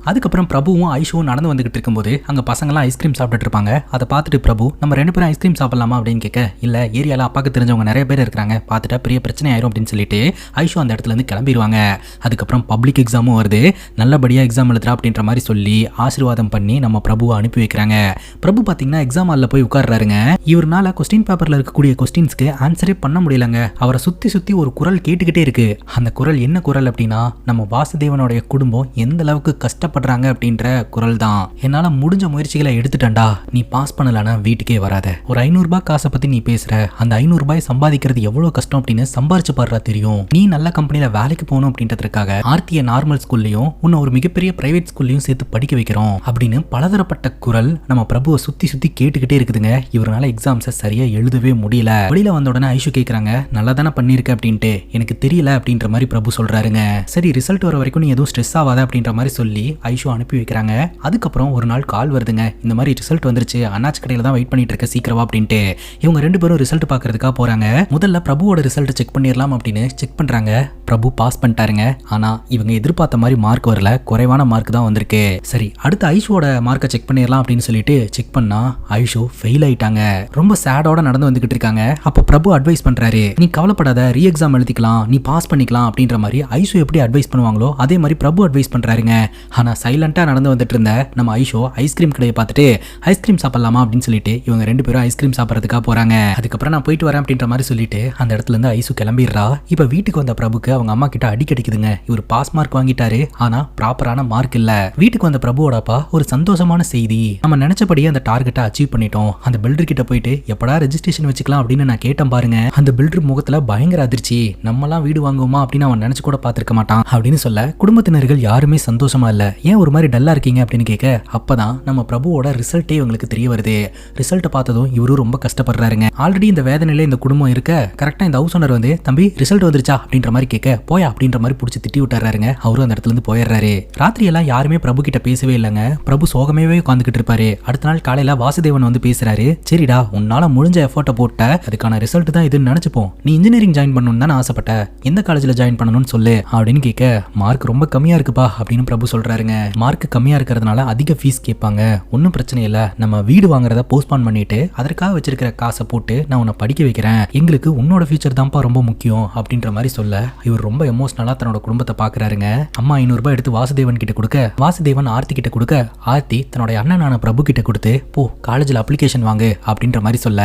அதுக்கப்புறம் பிரபுவும் ஐஷுவும் நடந்து வந்துகிட்டு இருக்கும்போது அங்க பசங்களாம் ஐஸ்கிரீம் சாப்பிட்டு இருப்பாங்க. அதை பார்த்துட்டு பிரபு, நம்ம 2 பேரும் ஐஸ்கிரீம் சாப்பிடலாமா அப்படின்னு கேட்க, இல்ல ஏரியால அப்பாக்கு தெரிஞ்சவங்க நிறைய பேர் இருக்காங்க, பார்த்துட்டா பெரிய பிரச்சனை ஆயிரும் அப்படின்னு சொல்லிட்டு ஐஷு அந்த இடத்துல இருந்து கிளம்பிடுவாங்க. அதுக்கப்புறம் பப்ளிக் எக்ஸாமும் வருது, நல்லபடியா எக்ஸாம் எழுதுறா அப்படின்ற மாதிரி சொல்லி ஆசீர்வாதம் பண்ணி நம்ம பிரபுவை அனுப்பி வைக்கிறாங்க. பிரபு பாத்தீங்கன்னா எக்ஸாம் ஹால்ல போய் உட்கார்றாருங்க. இவர்னால கொஸ்டின் பேப்பர்ல இருக்கக்கூடிய கொஸ்டின்ஸ்க்கு ஆன்சரே பண்ண முடியலங்க. அவரை சுத்தி சுத்தி ஒரு குரல் கேட்டுக்கிட்டே இருக்கு. அந்த குரல் என்ன குரல் அப்படின்னா, நம்ம வாசுதேவனுடைய குடும்பம் எந்த அளவுக்கு கஷ்டப்படுறாங்க அப்படின்ற குரல் தான். என்னால முடிஞ்ச முயற்சிகளை எடுத்துட்டேன்டா, நீ பாஸ் பண்ணலனா வீட்டுக்கே வராத. ஒரு 500 ரூபாய் காசை பத்தி நீ பேசுற, அந்த 500 ரூபாய் சம்பாதிக்கிறது எவ்வளவு கஷ்டம் அப்படின்னு சம்பாரிச்சு பாடுறா தெரியும். நீ நல்ல கம்பெனில வேலைக்கு போகணும் அப்படின்றதுக்காக ஆர்த்திய நார்மல் ஸ்கூல்லையும் உன்னை ஒரு மிகப்பெரிய பிரைவேட் ஸ்கூல்லையும் சேர்த்து படிக்க வைக்கிறோம் அப்படின்னு பலதரப்பட்ட குரல் நம்ம பிரபுவை சுத்தி சுத்தி கேட்டுக்கிட்டே இருக்குதுங்க. இவரால எக்ஸாம்ஸை சரியா எழுதவே முடியல. வெளியில வந்த உடனே ஐஷு கேக்குறாங்க, நல்லா தானே பண்ணிருக்க அப்படின்ட்டு. எனக்கு தெரியல அப்படின்ற மாதிரி பிரபு சொல்றாருங்க. சரி, ரிசல்ட் வர வரைக்கும் நீ எதுவும் ஸ்ட்ரெஸ் ஆகாத அப்படின்ற மாதிரி சொல்லி ஐஷு அனுப்பி வைக்கிறாங்க. அதுக்கப்புறம் ஒரு நாள் கால் வருதுங்க, இந்த மாதிரி ரிசல்ட் வந்துருச்சு, அண்ணாச்சி கடையில தான் வெயிட் பண்ணிட்டு இருக்க, சீக்கிரமா அப்படின்ட்டு. இவங்க 2 பேரும் ரிசல்ட் பாக்குறதுக்காக போறாங்க. முதல்ல பிரபுவோட ரிசல்ட் செக் பண்ணிடலாம் அப்படின்னு செக் பண்றாங்க. பிரபு பாஸ் பண்ணிட்டாருங்க. ஆனா இவங்க எதிர்பார்த்த மாதிரி மார்க் வரல, குறைவான மார்க் தான் வந்திருக்கு. சரி, அடுத்து ஐஷுவோட மார்க்கை செக் பண்ணிடலாம் அப்படின்னு சொல்லிட்டு செக் பண்ணா ஐஷு ஃபெயில் ஆயிட்டாங்க. ரொம்ப சேடோட நடந்து வந்துகிட்டு இருக்காங்க. அப்ப பிரபு அட்வைஸ் பண்றாரு, நீ கவலைப்படாத, ரீ எக்ஸாம் எழுதிக்கலாம், நீ பாஸ் பண்ணிக்கலாம் அப்படின்ற மாதிரி ஐஷு எப்படி அட்வைஸ் பண்ணுவாங்களோ அதே மாதிரி பிரபு அட்வைஸ் பண்றாருங்க. ஆனா சைலண்டா நடந்து வந்துட்டு இருந்த நம்ம ஐஷு ஐஸ்கிரீம் கடையை பார்த்துட்டு ஐஸ்கிரீம் சாப்பிடலாமா அப்படின்னு சொல்லிட்டு இவங்க 2 பேரும் ஐஸ்கிரீம் சாப்பிட்றதுக்காக போறாங்க. அதுக்கப்புறம் நான் போயிட்டு வரேன் அப்படின்ற மாதிரி சொல்லிட்டு அந்த இடத்துல இருந்து ஐஷு கிளம்பிடுறா. இப்ப வீட்டுக்கு வந்த பிரபுக்கு அவங்க அம்மா கிட்ட அடி கிடைக்குதுங்க. இவர் பாஸ் மார்க் வாங்கிட்டாரு, ஆனா ப்ராப்பரான மார்க் இல்ல. வீட்டுக்கு வந்த பிரபுவோட அப்பா, ஒரு சந்தோஷமான செய்தி, நம்ம நினைச்சபடியே அந்த டார்கெட்டை அச்சீவ் பண்ணிட்டோம். அந்த பில்டர் கிட்ட போயிட்டு எப்படா ரெஜிஸ்ட்ரேஷன் வச்சுக்கலாம் அப்படின்னு நான் கேட்டேன் பாருங்க. அந்த பில்டர் முகத்துல பயங்கர அதிர்ச்சி. நம்மலாம் வீடு வாங்குவோமா அப்படின்னு அவன் நினைச்சு கூட பார்த்திருக்க மாட்டான் அப்படின்னு சொல்ல, குடும்பத்தினர்கள் யாருமே சந்தோஷமா இல்ல. ஏன் ஒரு மாதிரி டல்லா இருக்கீங்க அப்படின்னு கேட்க, அப்பதான் நம்ம பிரபுவோட ரிசல்ட்டே இவங்களுக்கு தெரிய வருது. ரிசல்ட்டை பார்த்ததும் இவரும் ரொம்ப கஷ்டப்படுறாருங்க. ஆல்ரெடி இந்த வேதனையில இந்த குடும்பம் இருக்க, கரெக்டா இந்த ஹவுஸ் ஓனர் வந்து, தம்பி ரிசல்ட் வந்துருச்சா அப்படின்ற மாதிரி கேட்க, போயா அப்படின்ற மாதிரி பிடிச்சி திட்டி விட்டுறாருங்க. அவரும் அந்த இடத்துல இருந்து போயிடுறாரு. ராத்திரி எல்லாம் யாருமே பிரபு கிட்ட பேசவே இல்லைங்க. பிரபு சோகமேவே உட்காந்துக்கிட்டு இருப்பாரு. அடுத்த நாள் காலையில வாசுதேவன் வந்து பேசுறாரு, சரிடா, உன்னால முடிஞ்ச எஃபோர்ட்டை போட்ட, அதுக்கான ரிசல்ட் தான் இதுன்னு நினைச்சுப்போம். நீ இன்ஜினியரிங் ஜாயின் பண்ணணும்னு தான் ஆசைப்பட்ட, எந்த காலேஜ்ல ஜாயின் பண்ணணும்னு சொல்லு அப்படின்னு கேட்க, மார்க் ரொம்ப கம்மியா இருக்குப்பா அப்படின்னு பிரபு சொல்றாருங்க. மார்க் கம்மியா இருக்கிறதுனால அதிக ஃபீஸ் கேட்பாங்க, ஒன்னும் பிரச்சனை இல்ல, நம்ம வீடு வாங்குறத போஸ்ட்பான் பண்ணிட்டு அதற்காக வச்சிருக்கிற காசை போட்டு நான் உன்னை படிக்க வைக்கிறேன், எங்களுக்கு உன்னோட ஃபியூச்சர் தான்ப்பா ரொம்ப முக்கியம் அப்படின்ற மாதிரி சொல்ல, இவர் ரொம்ப எமோஷனலா தன்னோட குடும்பத்தை பாக்குறாருங்க. அம்மா 500 ரூபாய் எடுத்து வாசுதேவன் கிட்ட கொடுக்க, வாசுதேவன் ஆர்த்தி கிட்ட கொடுக்க, ஆர்த்தி தன்னோட அண்ணனான பிரபு கிட்ட கொடுத்து, போ காலேஜ்ல அப்ளிகேஷன் வாங்கு அப்படின்ற மாதிரி சொல்ல,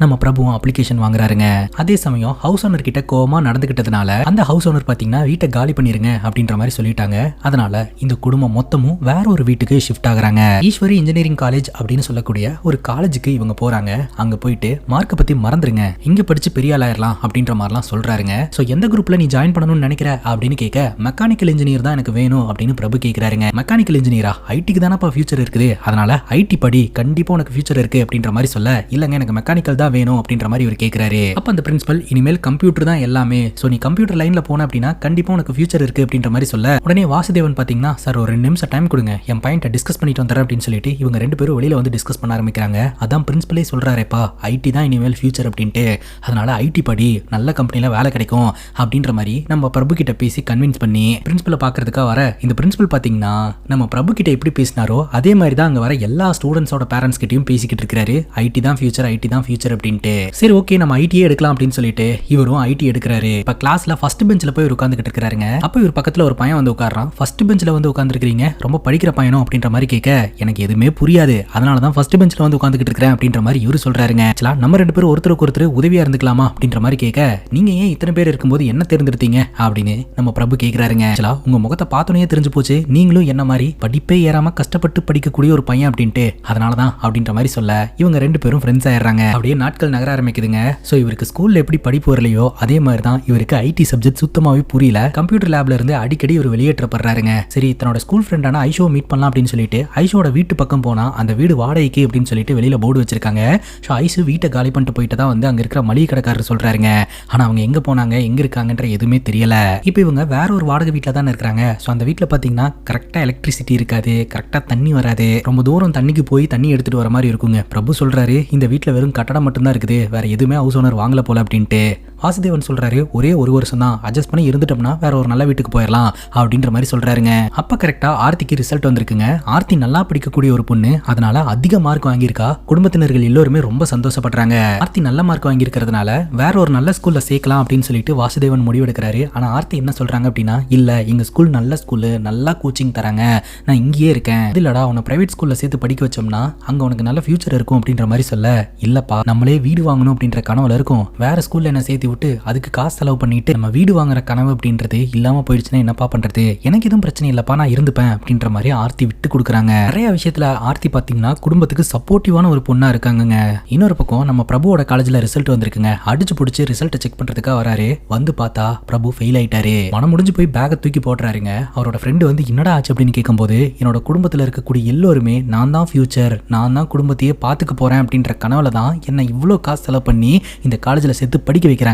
நம்ம பிரபுவும் அப்ளிகேஷன் வாங்குறாருங்க. அதே சமயம் ஹவுஸ் ஓனர் கிட்ட கோவமா நடந்துகிட்டதுனால அந்த ஹவுஸ் ஓனர் பாத்தீங்கன்னா வீட்டை காலி பண்ணிருங்க அப்படின்ற மாதிரி சொல்லிட்டாங்க. அதனால இந்த குடும்பம் குடும்பம் மொத்தமும் வேற ஒரு வீட்டுக்கு ஷிஃப்ட் ஆகுறாங்க. ஈஸ்வரி இன்ஜினியரிங் காலேஜ் அப்படின்னு சொல்லக்கூடிய ஒரு காலேஜுக்கு இவங்க போறாங்க. அங்க போயிட்டு மார்க்க பத்தி மறந்துருங்க, இங்க படிச்சு பெரிய ஆளாயிரலாம் அப்படின்ற மாதிரிலாம் சொல்றாருங்க. சோ எந்த குரூப்ல நீ ஜாயின் பண்ணணும்னு நினைக்கிற அப்படின்னு கேட்க மெக்கானிக்கல் இன்ஜினியர் தான் எனக்கு வேணும் அப்படின்னு பிரபு கேட்கிறாருங்க. மெக்கானிக்கல் இன்ஜினியரா, ஐடிக்கு தானப்பா ஃபியூச்சர் இருக்குது, அதனால ஐடி படி, கண்டிப்பா உனக்கு ஃபியூச்சர் இருக்கு அப்படின்ற மாதிரி சொல்ல, இல்லங்க எனக்கு மெக்கானிக்கல் தான் வேணும் அப்படின்ற மாதிரி இவர் கேட்கிறாரு. அப்ப அந்த பிரின்சிபல் இனிமேல் கம்ப்யூட்டர் தான் எல்லாமே, சோ நீ கம்ப்யூட்டர் லைன்ல போன அப்படின்னா கண்டிப்பா உனக்கு ஃபியூச்சர் இருக்கு அப்படின்ற மாதிரி சொல்ல, உடனே வாசுதேவன் பாத்தீங்கன்னா சார் ஒரு 2 நிமிஷம் டைம் கொடுங்க, என் பாயிண்ட்டை டிஸ்கஸ் பண்ணிட்டு வந்துறேன் அப்படின்னு சொல்லிட்டு இவங்க 2 பேரும் வெளியில வந்து டிஸ்கஸ் பண்ண ஆரம்பிக்கிறாங்க. அதான் பிரின்சிபலே சொல்றாருப்பா, ஐடி தான் இனிமேல் ஃபியூச்சர் அப்படின்ட்டு, அதனால ஐடி படி, நல்ல கம்பெனில வேலை கிடைக்கும் அப்படின்ற மாதிரி நம்ம பிரபு கிட்ட பேசி கன்வின்ஸ் பண்ணி பிரின்சிபலை பாக்குறதுக்காக வர, இந்த பிரின்சிபல் பாத்தீங்கன்னா நம்ம பிரபு கிட்ட எப்படி பேசினாரோ அதே மாதிரி தான் அங்க வர எல்லா ஸ்டூடெண்ட்ஸோட பேரண்ட்ஸ் கிட்டயும் பேசிக்கிட்டு இருக்காரு. ஐடி தான் ஃபியூச்சர், ஐடி தான் ஃபியூச்சர் அப்படின்ட்டு. சரி ஓகே நம்ம ஐடியே எடுக்கலாம் அப்படின்னு சொல்லிட்டு இவரும் ஐடி எடுக்கிறாரு. இப்ப கிளாஸ்ல ஃபர்ஸ்ட் பெஞ்ச்ல போய் உட்கார்ந்துகிட்டு இருக்காருங்க. அப்ப இவர் பக்கத்துல ஒரு பையன் வந்து உட்கார்றான். ஃபர்ஸ்ட் பெஞ்ச்ல வந்து உட்கார்ந்துருக்கீங்க, ரொம்ப படிக்கிற பையனோ அப்படின்ற மாதிரி கேட்க, எனக்கு எதுவுமே புரியாது, அதனால தான் ஃபர்ஸ்ட் பெஞ்ச்ல வந்து உட்கார்ந்துகிட்டு இருக்கேன் அப்படின்ற மாதிரி இவரு சொல்றாருங்க. நம்ம 2 பேரும் ஒருத்தருக்கு ஒருத்தர் உதவியா இருந்துக்கலாமா அப்படின்ற மாதிரி கேட்க, நீங்க ஏன் இத்தனை பேர் இருக்கும்போது என்ன தேர்ந்தெடுத்தீங்க அப்படின்னு நம்ம பிரபு கேட்கிறாருங்க. உங்க முகத்தை பார்த்தோன்னே தெரிஞ்சு போச்சு, நீங்களும் என்ன மாதிரி படிப்பே ஏறாம கஷ்டப்பட்டு படிக்கக்கூடிய ஒரு பையன் அப்படின்ட்டு, அதனாலதான் அப்படின்ற மாதிரி சொல்ல இவங்க 2 பேரும் ஃப்ரெண்ட்ஸ் ஆயிடுறாங்க. அப்படியே நாட்கள் நகர ஆரம்பிக்குதுங்க. சோ இவருக்கு ஸ்கூல்ல எப்படி படிப்பு வரலையோ அதே மாதிரி தான் இவருக்கு ஐடி சப்ஜெக்ட் சுத்தமாவே புரியல. கம்ப்யூட்டர் லேப்ல இருந்து அடிக்கடி இவர் வெளியேற்றப்படுறாருங்க. சரி தன்னோட ஸ்கூல் ஃப்ரெண்டான ஐஷோ மீட் பண்ணலாம் அப்படின்னு சொல்லிட்டு ஐஷோட வீட்டு பக்கம் போனா அந்த வீடு வாடகைக்கு அப்படின்னு சொல்லிட்டு வெளியில போர்டு வச்சிருக்காங்க. ஸோ ஐஷு வீட்டை காலி பண்ணிட்டு போயிட்டு தான் வந்து அங்க இருக்கிற மளிகை கடைக்காரர் சொல்றாருங்க. ஆனா அவங்க எங்க போனாங்க, எங்க இருக்காங்கன்ற எதுவுமே தெரியல. இப்போ இவங்க வேற ஒரு வாடகை வீட்டில் தான் இருக்கிறாங்க. ஸோ அந்த வீட்டில் பார்த்தீங்கன்னா கரெக்டா எலக்ட்ரிசிட்டி இருக்காது, கரெக்டா தண்ணி வராது, ரொம்ப தூரம் தண்ணிக்கு போய் தண்ணி எடுத்துட்டு வர மாதிரி இருக்குங்க. பிரபு சொல்றாரு இந்த வீட்டில் வெறும் கட்டடம் மட்டும்தான் இருக்குது, வேற எதுவுமே ஹவுஸ் ஓனர் வாங்கல போல அப்படின்ட்டு. வாசுதேவன் சொல்றாரு ஒரே ஒரு வருஷம் தான் அட்ஜஸ்ட் பண்ணி இருந்துட்டோம்னா வேற ஒரு நல்ல வீட்டுக்கு போயிடலாம் அப்படின்ற மாதிரி சொல்றாருங்க. அப்ப கரெக்டா ஆர்த்திக்கு ரிசல்ட் வந்திருக்குங்க. ஆர்த்தி நல்லா படிக்கக்கூடிய ஒரு பொண்ணு, அதனால அதிக மார்க் வாங்கியிருக்கா. குடும்பத்தினர்கள் எல்லாருமே ரொம்ப சந்தோஷப்படுறாங்க. ஆர்த்தி நல்ல மார்க் வாங்கியிருக்கிறதுனால வேற ஒரு நல்ல ஸ்கூல்ல சேர்க்கலாம் அப்படின்னு சொல்லிட்டு வாசுதேவன் முடிவெடுக்கிறாரு. ஆனா ஆர்த்தி என்ன சொல்றாங்க அப்படின்னா, இல்ல எங்க ஸ்கூல் நல்ல ஸ்கூலு, நல்லா கோச்சிங் தராங்க, நான் இங்கேயே இருக்கேன், இல்லடா உன்னை பிரைவேட் ஸ்கூல்ல சேர்த்து படிக்க வச்சோம்னா அங்க உனக்கு நல்ல ஃபியூச்சர் இருக்கும் அப்படின்ற மாதிரி சொல்ல, இல்லப்பா நம்மளே வீடு வாங்கணும் அப்படின்ற கனவுல இருக்கும், வேற ஸ்கூல்ல என்ன சேர்த்து விட்டு அதுக்கு காசு செலவு பண்ணிட்டு நம்ம வீடு வாங்குற கனவு அப்படின்றது இல்லாம போயிடுச்சுன்னா என்னப்பா பண்றது, எனக்கு எதுவும் பிரச்சனை இல்லப்பா நான் இருந்துப்பேன் அப்படின்ற மாதிரி ஆர்த்தி விட்டு கொடுக்குறாங்க. நிறைய விஷயத்துல ஆர்த்தி பாத்தீங்கன்னா குடும்பத்துக்கு சப்போர்ட்டிவான ஒரு பொண்ணா இருக்காங்க. இன்னொரு பக்கம் நம்ம பிரபுவோட காலேஜ்ல ரிசல்ட் வந்திருக்குங்க. அடிச்சு பிடிச்சி ரிசல்ட்டை செக் பண்றதுக்காக வராரு. வந்து பார்த்தா பிரபு ஃபெயில் ஆயிட்டாரு. மனம் முடிஞ்சு போய் பேக்கை தூக்கி போடுறாருங்க. அவரோட ஃப்ரெண்டு வந்து என்னடா ஆச்சு அப்படின்னு கேட்கும்போது, என்னோட குடும்பத்துல இருக்கக்கூடிய எல்லோருமே நான் தான் ஃபியூச்சர், நான் தான் குடும்பத்தையே பாத்துக்க போறேன் அப்படின்ற கனவுல தான் என்ன இவ்வளோ காசு செலவு பண்ணி இந்த காலேஜ்ல சேர்த்து படிக்க வைக்கிறாங்க.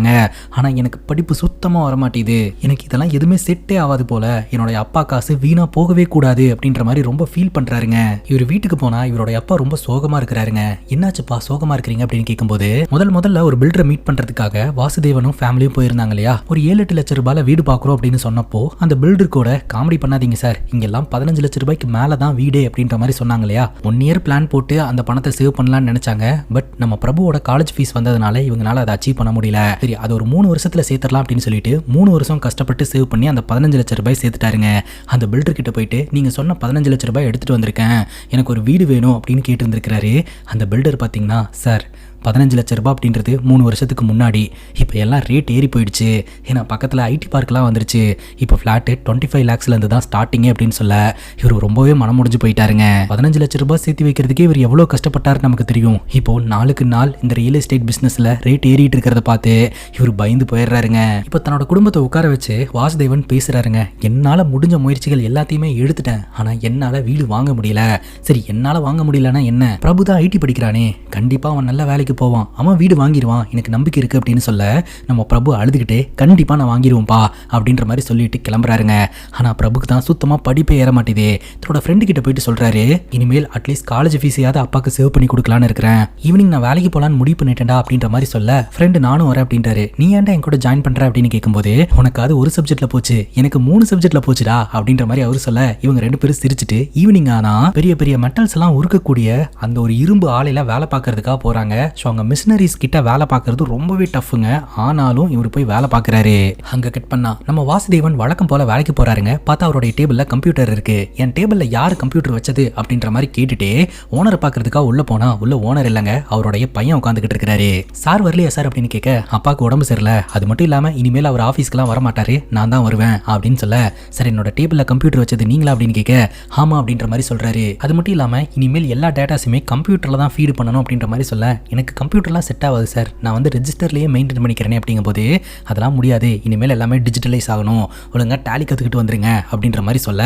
ஆனா எனக்கு படிப்பு சுத்தமா வரமாட்டேது, எனக்கு இதெல்லாம் எதுவுமே செட்டே ஆகாது போல, என்னோட அப்பா காசு வீணா போகவே கூடாது அப்படின்ற மாதிரி ரொம்ப ஃபீல் பண்றாருங்க. இவர் வீட்டுக்கு போனா இவரோட அப்பா ரொம்ப சோகமா இருக்கிறாருங்க. என்னாச்சுப்பா சோகமா இருக்கிறீங்க அப்படின்னு கேட்கும்போது, முதல்ல ஒரு பில்டரை மீட் பண்றதுக்காக வாசுதேவனும் ஃபேமிலியும் போயிருந்தாங்க இல்லையா, ஒரு 7-8 லட்சம் ரூபாய் வீடு பாக்குறோம் அப்படின்னு சொன்னப்போ அந்த பில்டர் கூட காமெடி பண்ணாதீங்க சார், இங்கெல்லாம் 15 லட்சம் ரூபாய்க்கு மேலதான் வீடே அப்படின்ற மாதிரி சொன்னாங்க இல்லையா. 1 இயர் பிளான் போட்டு அந்த பணத்தை சேவ் பண்ணலாம்னு நினைச்சாங்க. பட் நம்ம பிரபுவோட காலேஜ் ஃபீஸ் வந்ததுனால இவங்களால அதை அச்சீவ் பண்ண முடியல. சரி அது ஒரு 3 வருஷத்துல சேர்த்துடலாம் அப்படின்னு சொல்லிட்டு 3 வருஷம் கஷ்டப்பட்டு சேவ் பண்ணி அந்த 15 லட்சம் ரூபாய் சேர்த்துட்டாருங்க. அந்த பில்டர் கிட்ட போயிட்டு நீங்க சொன்ன 15 லட்சம் ரூபாய் எடுத்துட்டு வந்திருக்கேன், எனக்கு ஒரு வீடு வேணும் அப்படின்னு கேட்டு இருந்திருக்கிறாரு. அந்த பில்டர் பாத்தீங்கன்னா, சார் 15 லட்சம் ரூபாய் அப்படின்றது 3 வருஷத்துக்கு முன்னாடி, இப்போ எல்லாம் ரேட் ஏறி போயிடுச்சு, ஏன்னா பக்கத்தில் ஐடி பார்க்லாம் வந்துருச்சு, இப்போ ஃப்ளாட்டு 25 லேக்ஸ்லேருந்து தான் ஸ்டார்டிங்கே அப்படின்னு சொல்ல இவர் ரொம்பவே மனம் முடிஞ்சு போயிட்டாருங்க. 15 லட்சம் ரூபாய் சேர்த்து வைக்கிறதுக்கே இவர் எவ்வளோ கஷ்டப்பட்டாரு நமக்கு தெரியும். இப்போ நாளுக்கு நாள் இந்த ரியல் எஸ்டேட் பிஸ்னஸில் ரேட் ஏறிட்டு இருக்கிறத பார்த்து இவர் பயந்து போயிடுறாருங்க. இப்போ தன்னோட குடும்பத்தை உட்கார வச்சு வாசுதேவன் பேசுறாருங்க. என்னால் முடிஞ்ச முயற்சிகள் எல்லாத்தையுமே எடுத்துட்டேன், ஆனால் என்னால் வீடு வாங்க முடியல. சரி என்னால் வாங்க முடியலன்னா என்ன, பிரபு தான் ஐடி படிக்கிறானே, கண்டிப்பாக அவன் நல்ல வேலைக்கு போவான், அவன் வீடு வாங்கிடுவான், எனக்கு நம்பிக்கை இருக்கு அப்படின்னு சொல்ல நம்ம பிரபு அழுதுகிட்டே கண்டிப்பா நான் வாங்கிடுவோம்பா அப்படின்ற மாதிரி சொல்லிட்டு கிளம்புறாருங்க. ஆனா பிரபுக்கு தான் சுத்தமா படிப்பே ஏற மாட்டேதே. தன்னோட ஃப்ரெண்டு கிட்ட போயிட்டு சொல்றாரு, இனிமேல் அட்லீஸ்ட் காலேஜ் ஃபீஸையாவது அப்பாக்கு சேவ் பண்ணி கொடுக்கலான்னு இருக்கிறேன், ஈவினிங் நான் வேலைக்கு போலான்னு முடிவு பண்ணிட்டேன்டா அப்படின்ற மாதிரி சொல்ல ஃப்ரெண்டு நானும் வரேன் அப்படின்றாரு. நீ ஏன்டா என் கூட ஜாயின் பண்ற அப்படின்னு கேட்கும்போது, உனக்கு அது ஒரு சப்ஜெக்ட்ல போச்சு, எனக்கு 3 சப்ஜெக்ட்ல போச்சுடா அப்படின்ற மாதிரி அவர் சொல்ல இவங்க 2 பேரும் சிரிச்சுட்டு ஈவினிங் ஆனா பெரிய பெரிய மெட்டல்ஸ் எல்லாம் உருக்கக்கூடிய அந்த ஒரு இரும்பு ஆலையில வேலை பார்க்கறதுக்காக போறாங்க. ஸோ அங்கே மிஷினரிஸ் கிட்ட வேலை பார்க்கறது ரொம்பவே டஃப்புங்க. ஆனாலும் இவர் போய் வேலை பார்க்குறாரு. அங்கே கட் பண்ணா நம்ம வாசுதேவன் வழக்கம் போல வேலைக்கு போறாருங்க. பார்த்தா அவருடைய டேபிளில் கம்ப்யூட்டர் இருக்கு. என் டேபிளில் யார் கம்ப்யூட்டர் வச்சது அப்படின்ற மாதிரி கேட்டுட்டு ஓனரை பார்க்கறதுக்காக உள்ள போனா உள்ள ஓனர் இல்லைங்க, அவருடைய பையன் உட்காந்துக்கிட்டு இருக்கிறாரு. சார் வரலையா சார் அப்படின்னு கேட்க, அப்பாவுக்கு உடம்பு சரியில்லை, அது மட்டும் இல்லாமல் இனிமேல் அவர் ஆஃபீஸ்க்குலாம் வரமாட்டாரு, நான் தான் வருவேன் அப்படின்னு சொல்ல, சார் என்னோட டேபிளில் கம்ப்யூட்டர் வச்சது நீங்களா அப்படின்னு கேட்க, ஆமா அப்படின்ற மாதிரி சொல்றாரு. அது மட்டும் இல்லாமல் இனிமேல் எல்லா டேட்டாஸுமே கம்ப்யூட்டரில் தான் ஃபீடு பண்ணணும் அப்படின்ற மாதிரி சொல்ல, எனக்கு கம்ப்யூட்டர்லாம் செட் ஆகாது சார், நான் வந்து ரெஜிஸ்டர்லேயே மெயின்டைன் பண்ணிக்கிறேன் அப்படிங்கும் போது, அதெல்லாம் முடியாது, இனிமேல் எல்லாமே டிஜிட்டலைஸ் ஆகணும், ஒழுங்கா டேலி கற்றுக்கிட்டு வந்துருங்க அப்படின்ற மாதிரி சொல்ல,